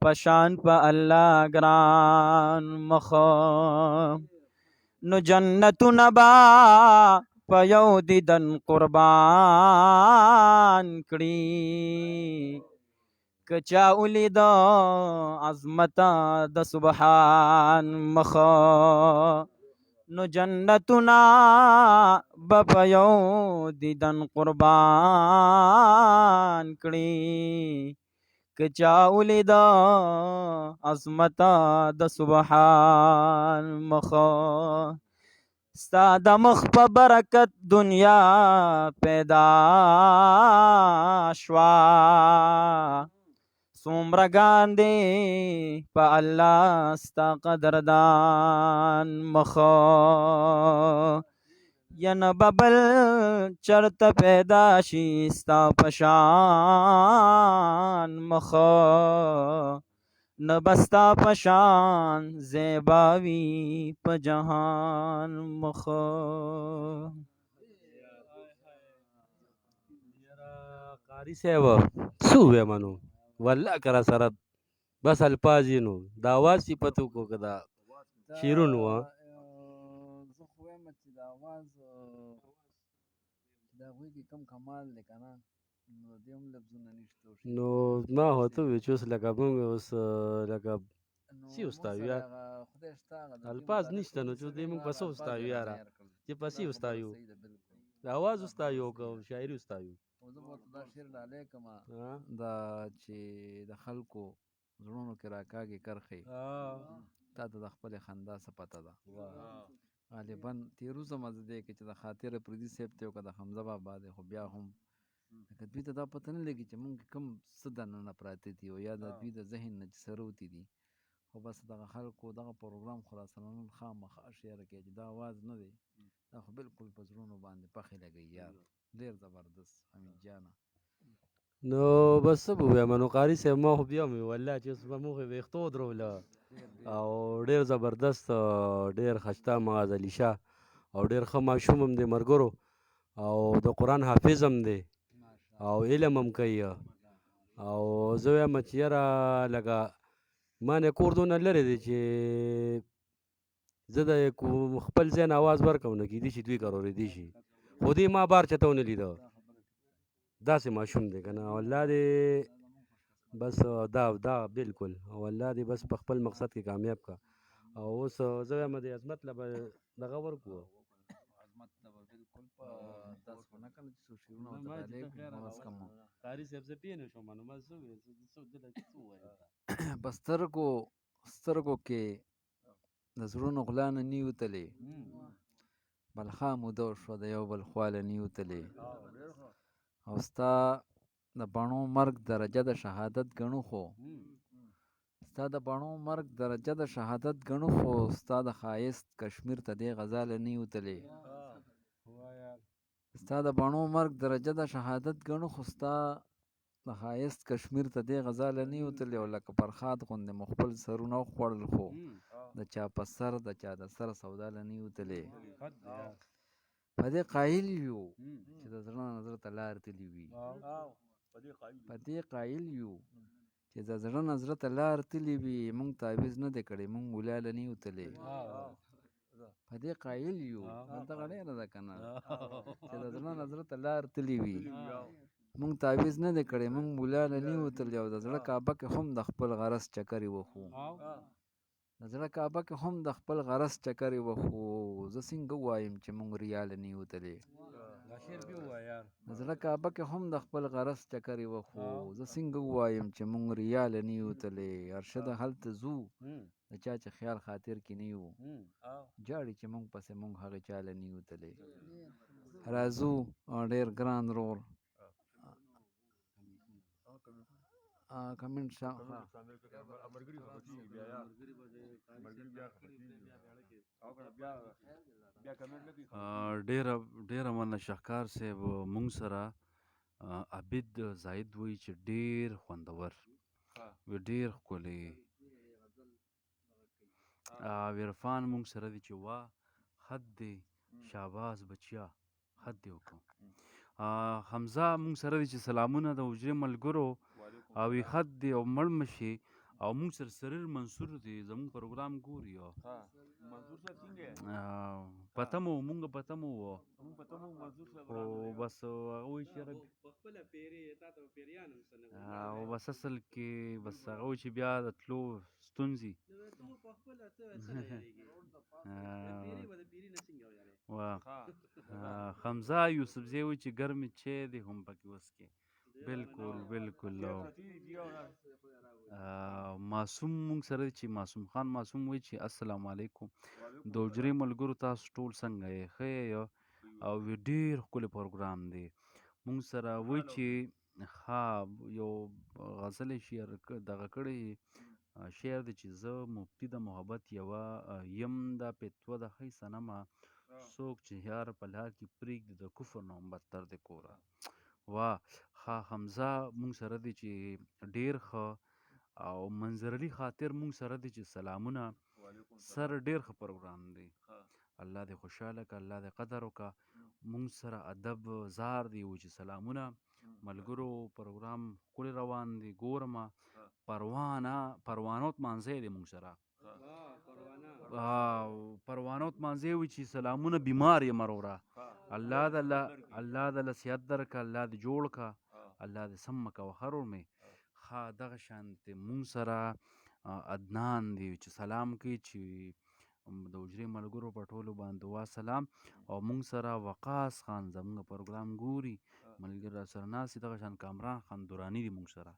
پشان پا اللہ گران مخا نو جنت نبا پا یو دیدن قربان کړي کچا اولید عظمت د سبحان مخا نو جنتنا بپا یو دیدن قربان کړي کچا اولید عظمت د سبحان مخا ستا د مخ په برکت دنیا پیدا شوا څومره ګاندې په الله ستا قدردان مخا یا نه ببل چرته پیدا شي ستا پشان مخا نه بستا پشان زیباوی په جهان مخا قاری صاحب څه وویمه والله که را سره بس الفاظ یې نو د اواز صفت وکړو که د شعرونو زه خو وایم چې د اواز د هغوی کې کم کمال دی که نه نو دې هم لفظونه نشته نو ما ورته وویل چې اوس لکه موږ اوس لکه څه وستایو یار خدای شته هغه د الفاظ نشته نو چې دې موږ په څه وستایو یاره چې په څه وستایو د اواز وستایو که شاعري وستایو خو زه به ورته دا شعر ډالۍ کړم دا چې د خلکو زړونو کې راکاږي کرښې تا ته د خپلې خندا څه پته ده غالبا تېروزه مزه دی کې چې د خاطر پردي صاحب ته یو که د حمزه بابا دی خو بیا هم لکه دوی ته دا پته نه لګي چې موږ کوم څه دننه پراته دي او یا د دوی د ذهن نه چې څه روتي دي خو بس دغه خلکو دغه پروګرام خو راسره نن خامخا اشعاره کوي چې دا اواز نه دی دا خو بالکل په زړونو باندې پخې لګوي یار ډېر زبردست حمید جانه نو بس څه به ووایم نو قاري صاحب ما خو بیا مې والله چې اوس به موږ ویښتو دروله او ډېر زبردست ډېر ښایسته معاذ علي شاه او ډېر ښه ماشوم هم دی ملګرو او د قرآن حافظ هم دی او علم هم کوي او زه وایم چې یاره لکه ما نه کور دونه لرې دی چې زه د خپل ځای نه اواز ورکوم نو کیدای شي دوی کاروریدی شي خو دې ما بار چاته ونه لیده داسې ماشوم دی که نه والله دې بس دا بالکل والله دې بس په خپل مقصد کې کامیاب کا او اوس زه وایم د عظمت له به دغه ورکړو عظمت ته به بالکل په داس خو نه کله چې څو شعرونه ورته ډالۍ کړو بس کم قاري صاحب زه پوه نه شوم نو ما څه وویل په سترګو کې د زړونو غلا نه نیوتلې بلخا موده شوه د یو بل خواله نیوتلې او ستا د بڼو مرګ درجه د شهادت ګڼو خو ستا د بڼو مرګ درجه د شهادت ګڼو خو ستا د ښایست کشمیر ته دې غزاله نیوتلې ستا د بڼو مرګ درجه د شهادت ګڼو خو ستا د ښایست کشمیر ته دې غزاله نیوتلې او لکه فرخاد غوندې مو خپل سرونه وخوړل خو د چا په سر د چا د سر سودا له نیوتلې په دې قایل یو چې د زړه نه زړه ته لار تللي وي په دې قایل یو چې چې د زړه نه زړه ته لار تللي وي موږ تعویض نه دی کړی موږ مولا له نه یو تللی په دې قایل یو دغه ډېره ده که نه چې د زړه نه زړه ته لار تللي وي موږ تعویض نه دی کړی موږ مولا له نه یو تللی او د زړه کعبه کې هم د خپل غرض چکرې وخو د زړه کعبه کې هم د خپل غرض چکرې وخو زه څنګه ووایم چې موږ ریا له نه یو تللی د زړه کعبه کې هم د خپل غرض چکرې وخو زه څنګه ووایم چې موږ ریا له نه یو تللی ارشده هلته ځو د چا چې خیال خاطر کې نه یو جاړي چې موږ پسې موږ هغې چا له نه یو تللی راځو ډېر ګران رور کمنټ ډېره مننه شهکار صاحب مونږ سره عبید زاهد وایي چې ډېر خوندور ډېر ښکلی عرفان مونږ سره دی چې وا حد دی شاباس بچیا حد دی وکړو حمزه مونږ سره دی چې سلامونه د حجرې ملګرو او یې حد دی او مړ مشي او مونږ سره سریر منصور دی زمونږ پروګرام ګوري پته مو مونږ پته مو وو خو بس هغه وایي چې او بس اصل کې بس هغه وایي چې بیا د تلو ستونزې حمزه یوسفزی وایي چې ګرمې چای دی هم پکې وڅکې بالکل بالکل معصوم مونږ سره چې معصوم خان معصوم وایي چې السلام علیکم د حجرې ملګرو تاسو ټول څنګه یې ښه یې او ډېر ښکلی پروګرام دی مونږ سره وایي چې ها یو غزل یې شعر دغه کړی شعر دی چې زه مفتی د محبت یوه یم دا فتوه د ښی صنمه څوک چې یار په لار کې پرېږدي د کفر نه هم بدتر دی کوره وا ښه حمزه مونږ سره دی چې ډېر ښه او منظر علي خاطر مونږ سره دی چې سلامونه سر ډېر ښه پروګرام دی الله دې خوشحاله که الله دې قدر وکړه مونږ سره ادب زار دی و چې سلامونه ملګرو پروګرام ښکلی روان دی ګورمه پروانوت مانځی دی مونږ سره پروانوت مانځی وي چې سلامونه بیمار یم وروره الله دله صحت درکړه الله دې جوړ کړه الله دې سم مه کوه هر مې ښه دغه شانتې مونږ سره عدنان دی چې سلام کوي چې د حجرې ملګرو په ټولو باندې وا سلام او مونږ سره وقاص خان زموږ پروګرام ګوري ملګري را سره ناست دي دغه شان کامران خان دراني دی مونږ سره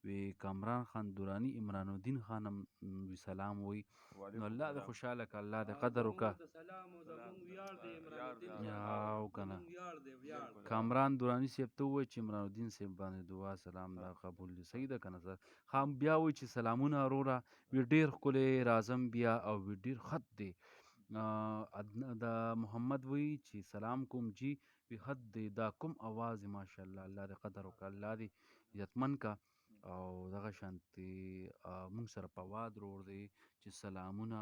وی کامران خان دراني عمران الدین خان هم وی سلام وی نو الله دې خوشحاله که الله دې قدر وکړه او که نه کامران دراني صاحب ته ووایي چې عمران الدین صاحب باندې دعا سلام دا قبول دی صحیح ده که نه سر بیا وایي چې سلامونه وروره وی ډېر ښکلی راځم بیا او وی ډېر خط دی د محمد وایي چې سلام کوم جی وی خط دی دا کوم اواز دی ماشاءالله الله دې قدر وکړه الله دې عزتمن که او دغه شانتې مونږ سره فواد رور دی چې سلامونه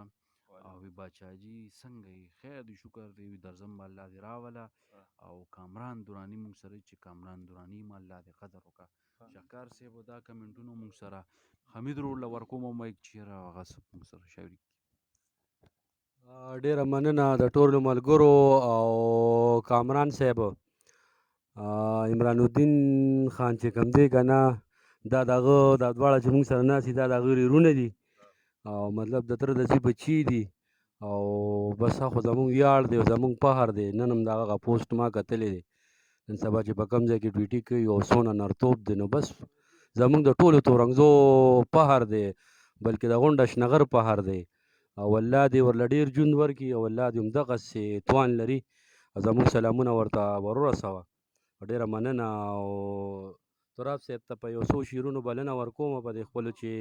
او وی باچاجي څنګه یې خیر دی شکر دی وی درځم به الله دې راوله او کامران دراني مونږ سره چې کامران دراني ما الله دې قدر وکړه شهکار صاحب دا کمنټونه مونږ سره حمید رور له ورکوم او مایک چیرې هغه مونږ سره شاعري ډېره مننه د ټولو ملګرو او کامران صاحب عمران الدین خان چې کوم دی که نه دا دغه دا دواړه چې موږ سره ناست دي دا د هغه ورونه دي او مطلب د تره د زوی بچي دي او بس خو زمونږ ویاړ دی او زمونږ فخر دی نن هم د هغه پوسټ ما کتلی دی نن سبا چې په کوم ځای کې ډیوټي کوي او څونه نرتوب دی نو بس زمونږ د ټولو تورنګزو فخر دی بلکې د غونډه شنغر فخر دی او الله دې ورله ډېر ژوند ورکړي او الله دې همدغسې توان لري زمونږ سلامونه ورته ورورسوه ډېره مننه او تراب صاحب ته په یو څو شعرونو بلنه ورکومه په دې خپلو چې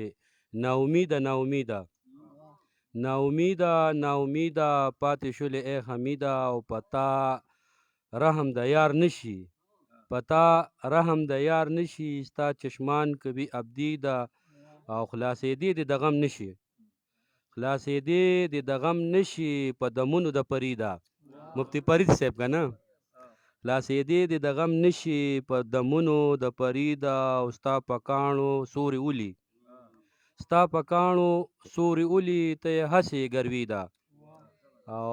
ناامیده پاتې شولې ای حمیده او په تا رحم د یار نشي ستا چشمان کوي ابدي ده او خلاصېدې دې د غم نشي په دمونو د فریده مفتی فرید صاحب که نه خلاصېدې دې د غم نشي په دمونو د فریده او ستا په کاڼو سوري ولي ستا په کاڼو سوري ولي ته یې هسې ګروي ده او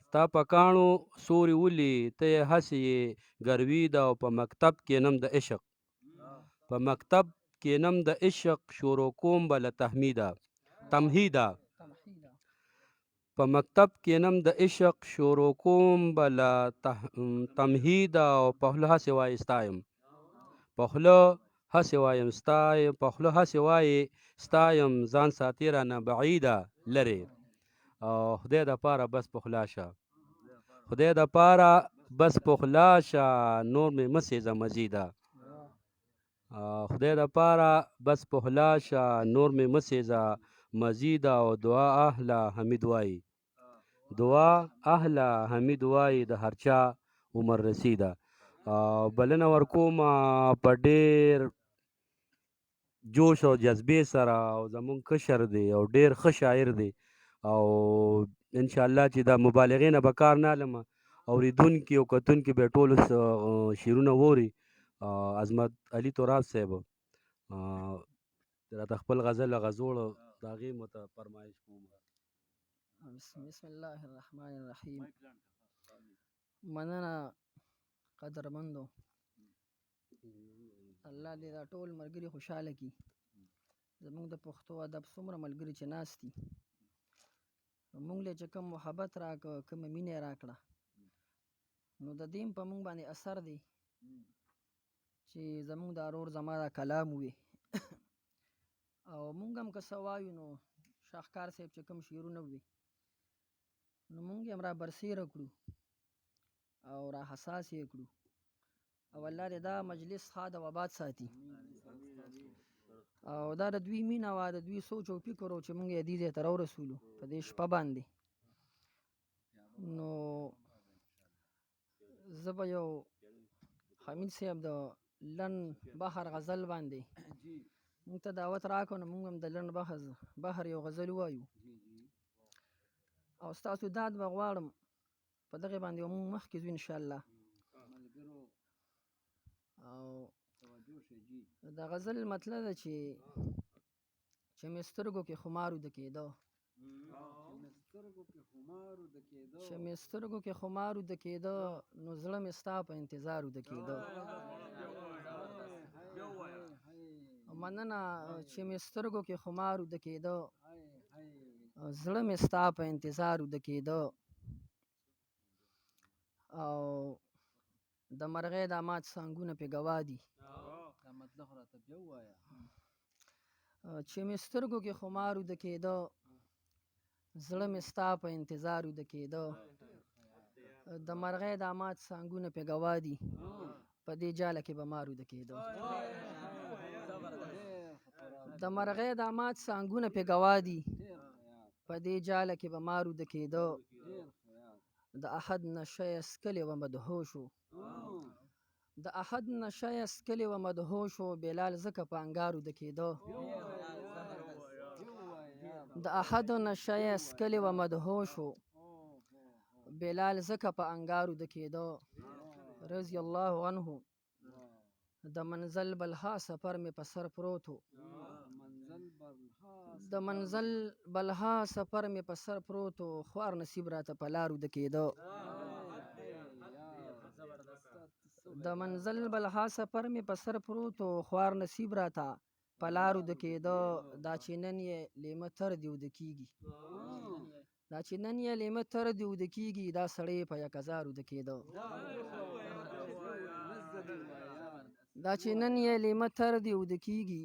ستا په کاڼو سوري ولي ته یې هسې ګروي ده او په مکتب کې نم د عشق په مکتب کې نم د عشق شروع کوم به له تمهیده په مکتب کې نم د عشق شروع کوم به له تمهیده او په خوله هسې وایې ستایم په خوله هسې وایم په خوله هسې وایې ستایم ځان ساتي رانه بعیده لرې او خدای دپاره بس پخلا شه خدای دپاره بس پخلا شه نور مې مه سېزه مزیده خدای دپاره بس پخلا شه نور مې مه سېزه مزیده او دعا اهله حمید وایي د هر چا عمر رسیده بلنه ورکوم په ډېر جوش او جذبې سره او زمونږ کشر دی او ډېر ښه شاعر دی او انشاءالله چې دا مبالغې نه به کار نه اخلم اورېدونکي او کتونکي به یې ټولو شعرونه واوري عظمت علي تراب صاحب راته خپل غزل غزوړ د هغې مو ته فرمایش کوم بسم الله الرحمن الرحیم مننه قدرمندو الله دې دا ټول ملګري خوشحاله کړي زموږ د پښتو ادب څومره ملګري چې ناست دي موږ له چې کوم محبت راکړه کومه مینه راکړه نو د دې په موږ باندې اثر دی چې زموږ دا ورور زما دا کلام وي او موږ هم که څه وایو نو شاهکار صاحب چې کوم شعرونه وي نو موږ یې هم را برسېره کړو او را حساس یې کړو او الله دې دا مجلس ښاد او آباد ساتي او دا د دوی مینه وه د دوی سوچ او فکر و چې موږ یې دې ځای ته راورسولو په دې شپه باندې نو زه به یو حمید صاحب د لنډ بحر غزل باندې موږ ته دعوت راکړو نو موږ هم د لنډ بحر یو غزل ووایو او ستاسو داد به غواړم په دغې باندې به موږ مخکې ځو انشاءالله او د غزل مطلب ده چې مې سترګو کې خمار وده کېده چې مې سترګو کې خمار وده کېده نو زړه مې ستا په انتظار وده کېده مننه چې مې سترګو کې خمار وده کېده زړه مې ستا په انتظار وده کېده او د مرغۍ د مات څانګونه پې ګوا دي چې مې سترګو کې خمار وده کېده زړه مې ستا په انتظار وده کېده د مرغۍ د مات څانګونه پې ګوا دي په دې جاله کې به مار وده کېده د مرغۍ د مات څانګونه پې ګوا دي په دې جاله کې به مار وده کېده د احد نشه یې څکلې وه مدهوش و د احد نشه یې څکلې وه مدهوش و بلال ځکه په انګار وده کېده د احد نشه یې څکلې وه مدهوش و بلال ځکه په انګار وده کېده رضی الله عنه د منزل بلها سفر مې په سر پروت و د منزل بلها سفر مې په سر پروت و خوار نصیب راته په لار وده کېده د منزل بلها سفر مې په سر پروت و خوار نصیب راته په لار وده کېده دا چې نن یې لیمه تر دې وده کېږي دا چې نن یې لیمه تر دې وده کېږي دا سړی په یک هزار وده کېده دا چې نن یې لیمه تر دې وده کېږي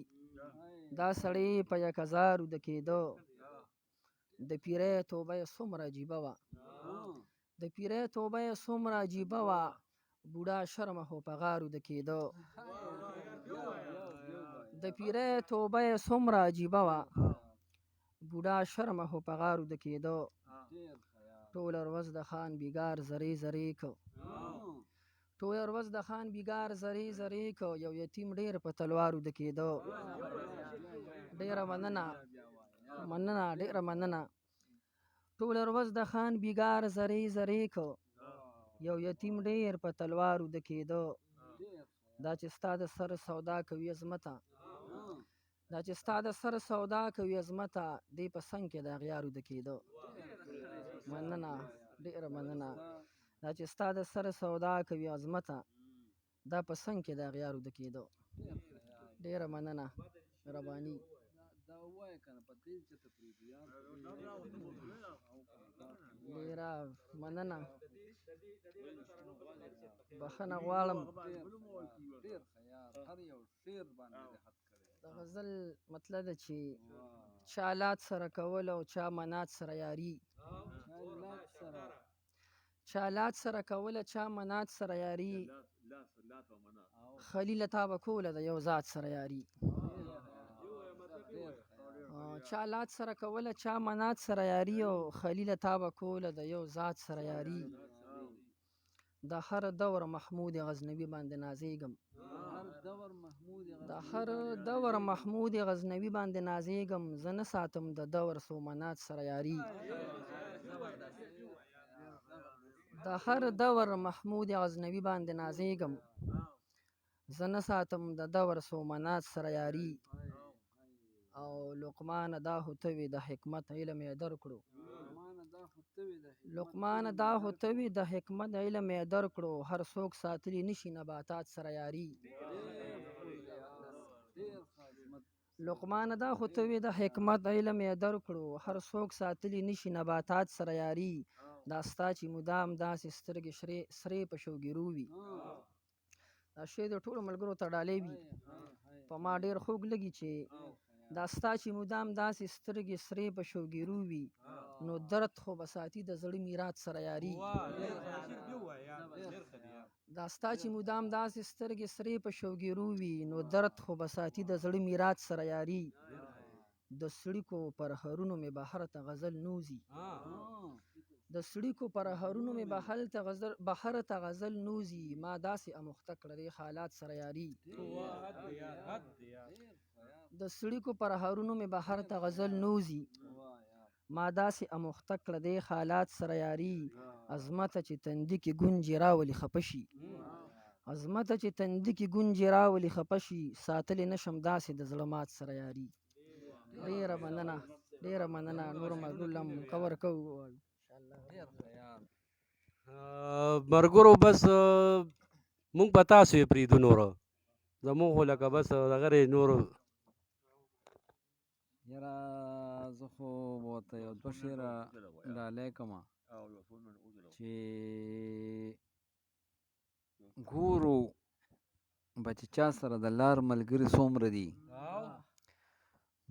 دا سړی په یک هزار وده کېده د پیرۍ توبه یې څومره عجیبه وه د پیرۍ توبه یې څومره عجیبه وه بوډا شرمه خو په غار وده کېده د پیرۍ توبه یې څومره عجیبه وه بوډا شرمه خو په غار وده کېده ټوله ورځ د خان بیګار زرې زرې که ټوله ورځ د خان بیګار زرې زرې که یو یتیم ډېر په تلوار وده کېده ډېره مننه ډېره مننه ټوله ورځ د خان بیګار زرې زرې که یو یتیم ډېر په تلوار وده کېده، دا چې ستا د سر سودا کوي عظمته، دا چې ستا د سر سودا کوي عظمته، دې په څنګ کې د اغیار وده کېده. مننه، ډېره مننه. دا چې ستا د سر سودا کوي عظمته، دا په څنګ کې د اغیار وده کېده. ډېره مننه، مهرباني. ډېره مننه، بخښنه غواړم. د غزل مطلب ده چې چا لات سره کول او چا منات سره یاري، چا لات سره کوله چا منات سره یاري، خلیله تا به کوله د یو ذات سره یاري. چا لات سره کوله چا منات سره یاري، او خلیله تا به کوله د یو ذات سره یاري. د هر دور محمود غزنوي باندې نازېږم، د هر دور محمود غزنوي باندې نازېږم، زه نه ساتم د دور سومنات سره یاري. د هر دور محمود غزنوي باندې نازېږم، زه نه ساتم د دور سومنات سره یاري. او لقمان دا هوتوي د حکمت علم یې درکړو، لقمان دا هوتوي د حکمت علم یې درکړو، هر څوک ساتلی نشي نباتات سره یاري. لقمان دا هوتوي د حکمت علم یې درکړو، هر څوک ساتلی نشي نباتات سره یاري. دا ستا چې مدام داسې سترګې سرې په شوګیرو وي، دا شی د ټولو ملګرو ته ډالۍ وي. په ما ډېر خوږ لګي چې دا ستا چې مدام داسې سترګې سرې په شوګیرو وي، نو درد خو به ساتي د زړه میرات سره یاري. دا ستا چې مدام داسې سترګې سرې په شوګیرو وي، نو درد خو به ساتي د زړه میرات سره یاري. د سړیکو پر هرونو مې بهر ته غزل نوزي، د سړیکو پر هرونو مې بهر ته غزل نوزي، ما داسې اموخته کړه دې حالات سره یاري. د سړیکو پر هرونو مې بهر ته غزل نوزي، ما داسې اموخته کړه دې حالات سره یاري. عظمته چې تندي کې ګونجې راولي خفه شي، عظمته چې تندي کې ګونجې راولي خفه شي، ساتلی نشم داسې د زړه مات سره یاري. ډېره مننه، ډېره مننه. نور ملګرو له هم کور کوو ملګرو. بس مونږ په تاسو یې پرېږدو، نور زمونږ خو لکه بس دغه دی نور. یاره زه خو به ورته یو دوه شعره ډالۍ کړمه چې ګورو به چې چا سره د لار ملګري څومره دي،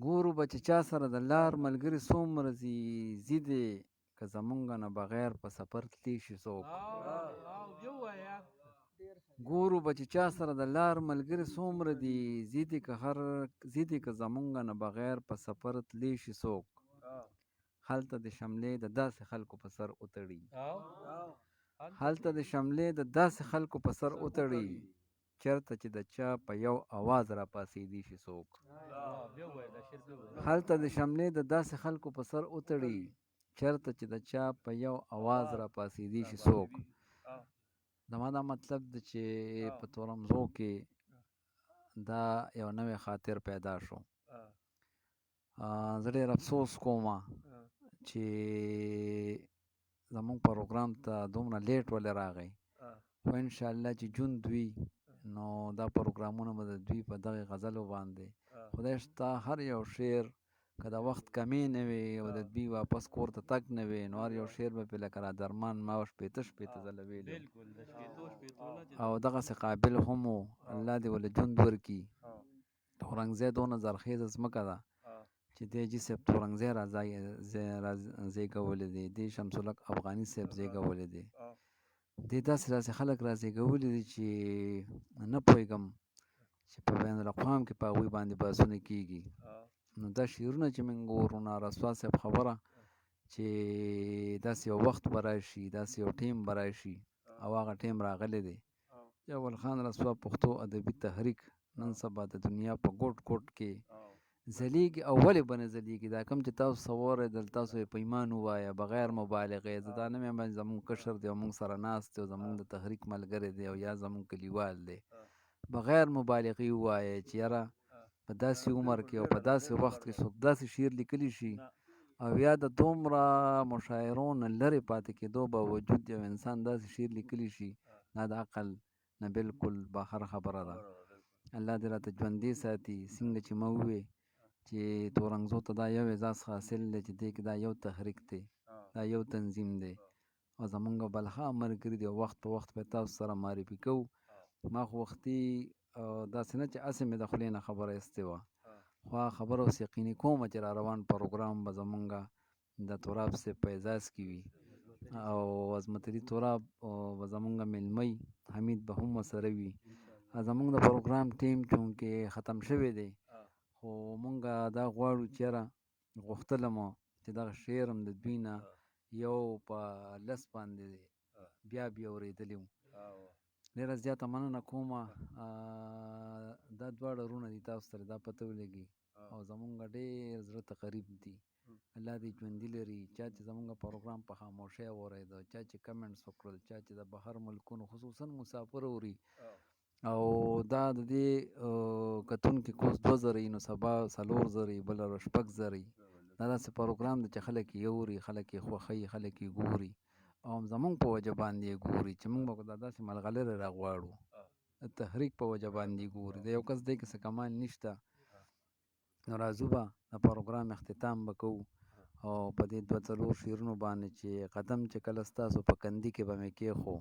ګورو به چې چا سره د لار ملګري څومره دي، ځي دې که زمونږ نه بغیر په سفر تللی شي څوک. ګورو به چې چا سره د لار ملګري څومره دي، ځي دې که زمونږ نه بغیر په سفر تللی شي څوک. هلته د شملې د داسې خلکو په سر وتړي، هلته د شملې د داسې خلکو په سر وتړي، چېرته چې د چا په یو اواز را پاسېدي شي څوک. هلته د شملې د داسې خلکو په سر وتړي، چېرته چې د چا په یو اواز را پاسېدي شي څوک. زما دا مطلب ده چې په تورمزو کې دا یو نوی خاطر پیدا شو. زه ډېر افسوس کوم چې زمونږ پروګرام ته دومره لیټ ولې راغی، خو انشاءالله چې ژوند وي نو دا پروګرامونه به د دوی په دغې غزلو باندې خدای شته هر یو شعر که د وخت کمی نه وي او د دوی واپس کور ته تګ نه وي، نو هر یو شعر به پرې لکه را درمان ما شپېته ځله ویلی او دغسې قابل هم و. الله دې ولې ژوند ورکړي. تورنګزی دونه زرخیزه ځمکه ده چې دی جي صاحب تورنګزی را زیږولی دی، دی شمس الحق افغاني صاحب زیږولی دی، دی داسې خلک را زیږولی دي چې نه پوهېږم چې په بین الاقوام کې په هغوی باندې بحثونه کېږي. نو دا شعرونه چې موږ ګورو نارسوا صاحب خبره چې داسې یو وخت به راشي، داسې یو ټیم به راشي او هغه ټیم راغلی دی. اول خان رسوا پښتو ادبي تحریک نن سبا د دنیا په ګوټ ګوټ کې ځلیږي او ولې به نه ځلیږي دا کوم چې تاسو څه واورېدل تاسو یې په ایمان ووایه بغیر مبالغې زه دا نه وایم زمونږ کشر دی او موږ سره ناست دی او زمونږ د تحریک ملګری دی او یا زمونږ کلیوال دی بغیر مبالغې ووایه چې یاره په داسې عمر کې او په داسې وخت کې څوک داسې شعر لیکلی شي او یا د دومره مشاعرو نه لرې پاتې کېدو باوجود یو انسان داسې شعر لیکلی شي دا د عقل نه بالکل بهر خبره ده الله دې راته ژوندي ساتي څنګه چې ما ووې چې تورنګزو ته دا یو اعزاز حاصل دی چې دې کې دا یو تحریک دی دا یو تنظیم دی او زمونږ بلخا ملګري دی او وخت په وخت به تاسو سره معرفي کوو ما خو وختي داسې نه چې هسې مې د خولې نه خبره ایستې وه خو هغه خبره اوس یقیني کومه چې را روان پروګرام به زمونږ د تراب صاحب په اعزاز کې وي او عظمت علي تراب به زمونږ میلمه حمید به هم ورسره وي زمونږ د پروګرام ټیم چونکې ختم شوی دی خو مونږ دا غواړو چې یاره غوښتله مو چې دغه شعر هم د دوی نه یو په لس باندې بیا اورېدلی وو ډېره زیاته مننه کومه دا دواړه وروڼه دي تاسو سره دا پته ولګي او زمونږ ډېر زړه ته قریب دي الله دې ژوندي لري چا چې زمونږ پروګرام په خاموشۍ واورېده چا چې کمنټس وکړل چا چې د بهر ملکونو خصوصا مسافر اوري او دا د دې کتونکي کوس 2000 نو سبا 4000 بل 6000 دا داسې پروګرام دی چې خلک یې اوري خلک یې خوښوي خلک یې ګوري او زمونږ په وجه باندې یې ګوري چې موږ به دا داسې ملغلرې راغواړو د تحریک په وجه باندې ګوري د یو کس دی کې څه کمال نشته نو راځو به د پروګرام اختتام به کوو او په دې 2-4 شعرونو باندې چې قدم چې کله ستاسو په کندي کې به مې کېښو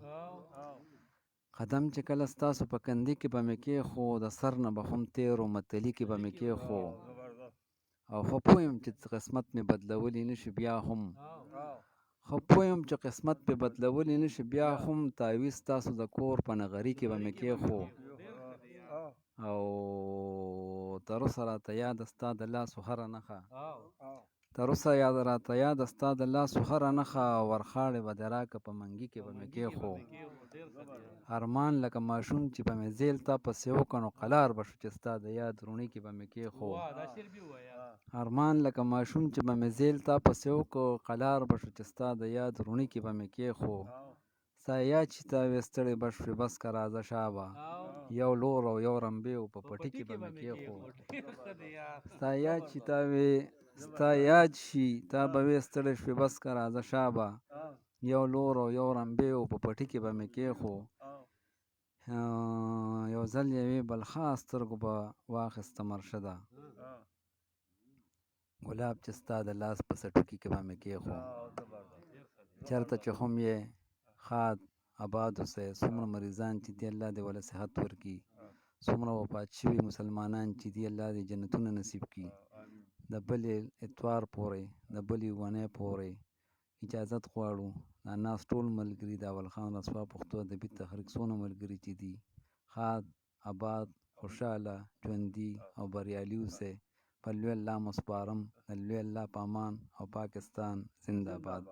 قدم چې کله ستاسو په کندي کې به مې کېښو د سر نه به هم تېرو متلي کې به مې کېښو او خو پوه یم چې قسمت مې بدلولی نشي بیا هم خو پوه یم چې قسمت مې بدلولی نشي بیا هم تاویز ستاسو د کور په نغري کې به مې کېښو او تر اوسه راته یاده ستا د لاسو هره نښه تر اوسه راته یاده ستا د لاسو هره نښه ورخاړې به دې راکړه په منګي کې به مې کېښو ارمان لکه ماشوم چې به مې زیل تا پسې وکړ نو قلار به شو چې ستا د یاد روڼي کې به مې کېښو ارمان لکه ماشوم چې به مې زیل تا پسې وکړ قلار به شو چې ستا د یاد روڼي کې به مې کېښو ستا یاد چې تا وې ستړی به شوې بس که راځه شابه یو لور او یو رمبې په پټي کې به مې کېښو ستا یاد چې تا وې ستا یاد شي تا به وې ستړی شوې بس که راځه شابه یو لور او یو رمبې په پټي کې به مې کېښو یو ځل یوې بلخا سترګو به واخیسته مرشده ګلاب چې ستا د لاس په څټکي کې به مې کېښو چېرته چې هم یې ښاد آباد اوسئ څومره مریضان چې دي الله دې وله صحت ورکړي څومره وفات شوي مسلمانان چې دي الله دې جنتونه نصیب کړي د بلې اتوار پورې د بلې اونۍ پورې اجازت غواړو دا ناست ټول ملګري د اول خان رسوا پښتو ادبي تحریک څونه ملګري چې دي ښاد آباد خوشحاله ژوندي او بریالي اوسئ په لوی الله مو سپارم د لوی الله په امان او پاکستان زنده باد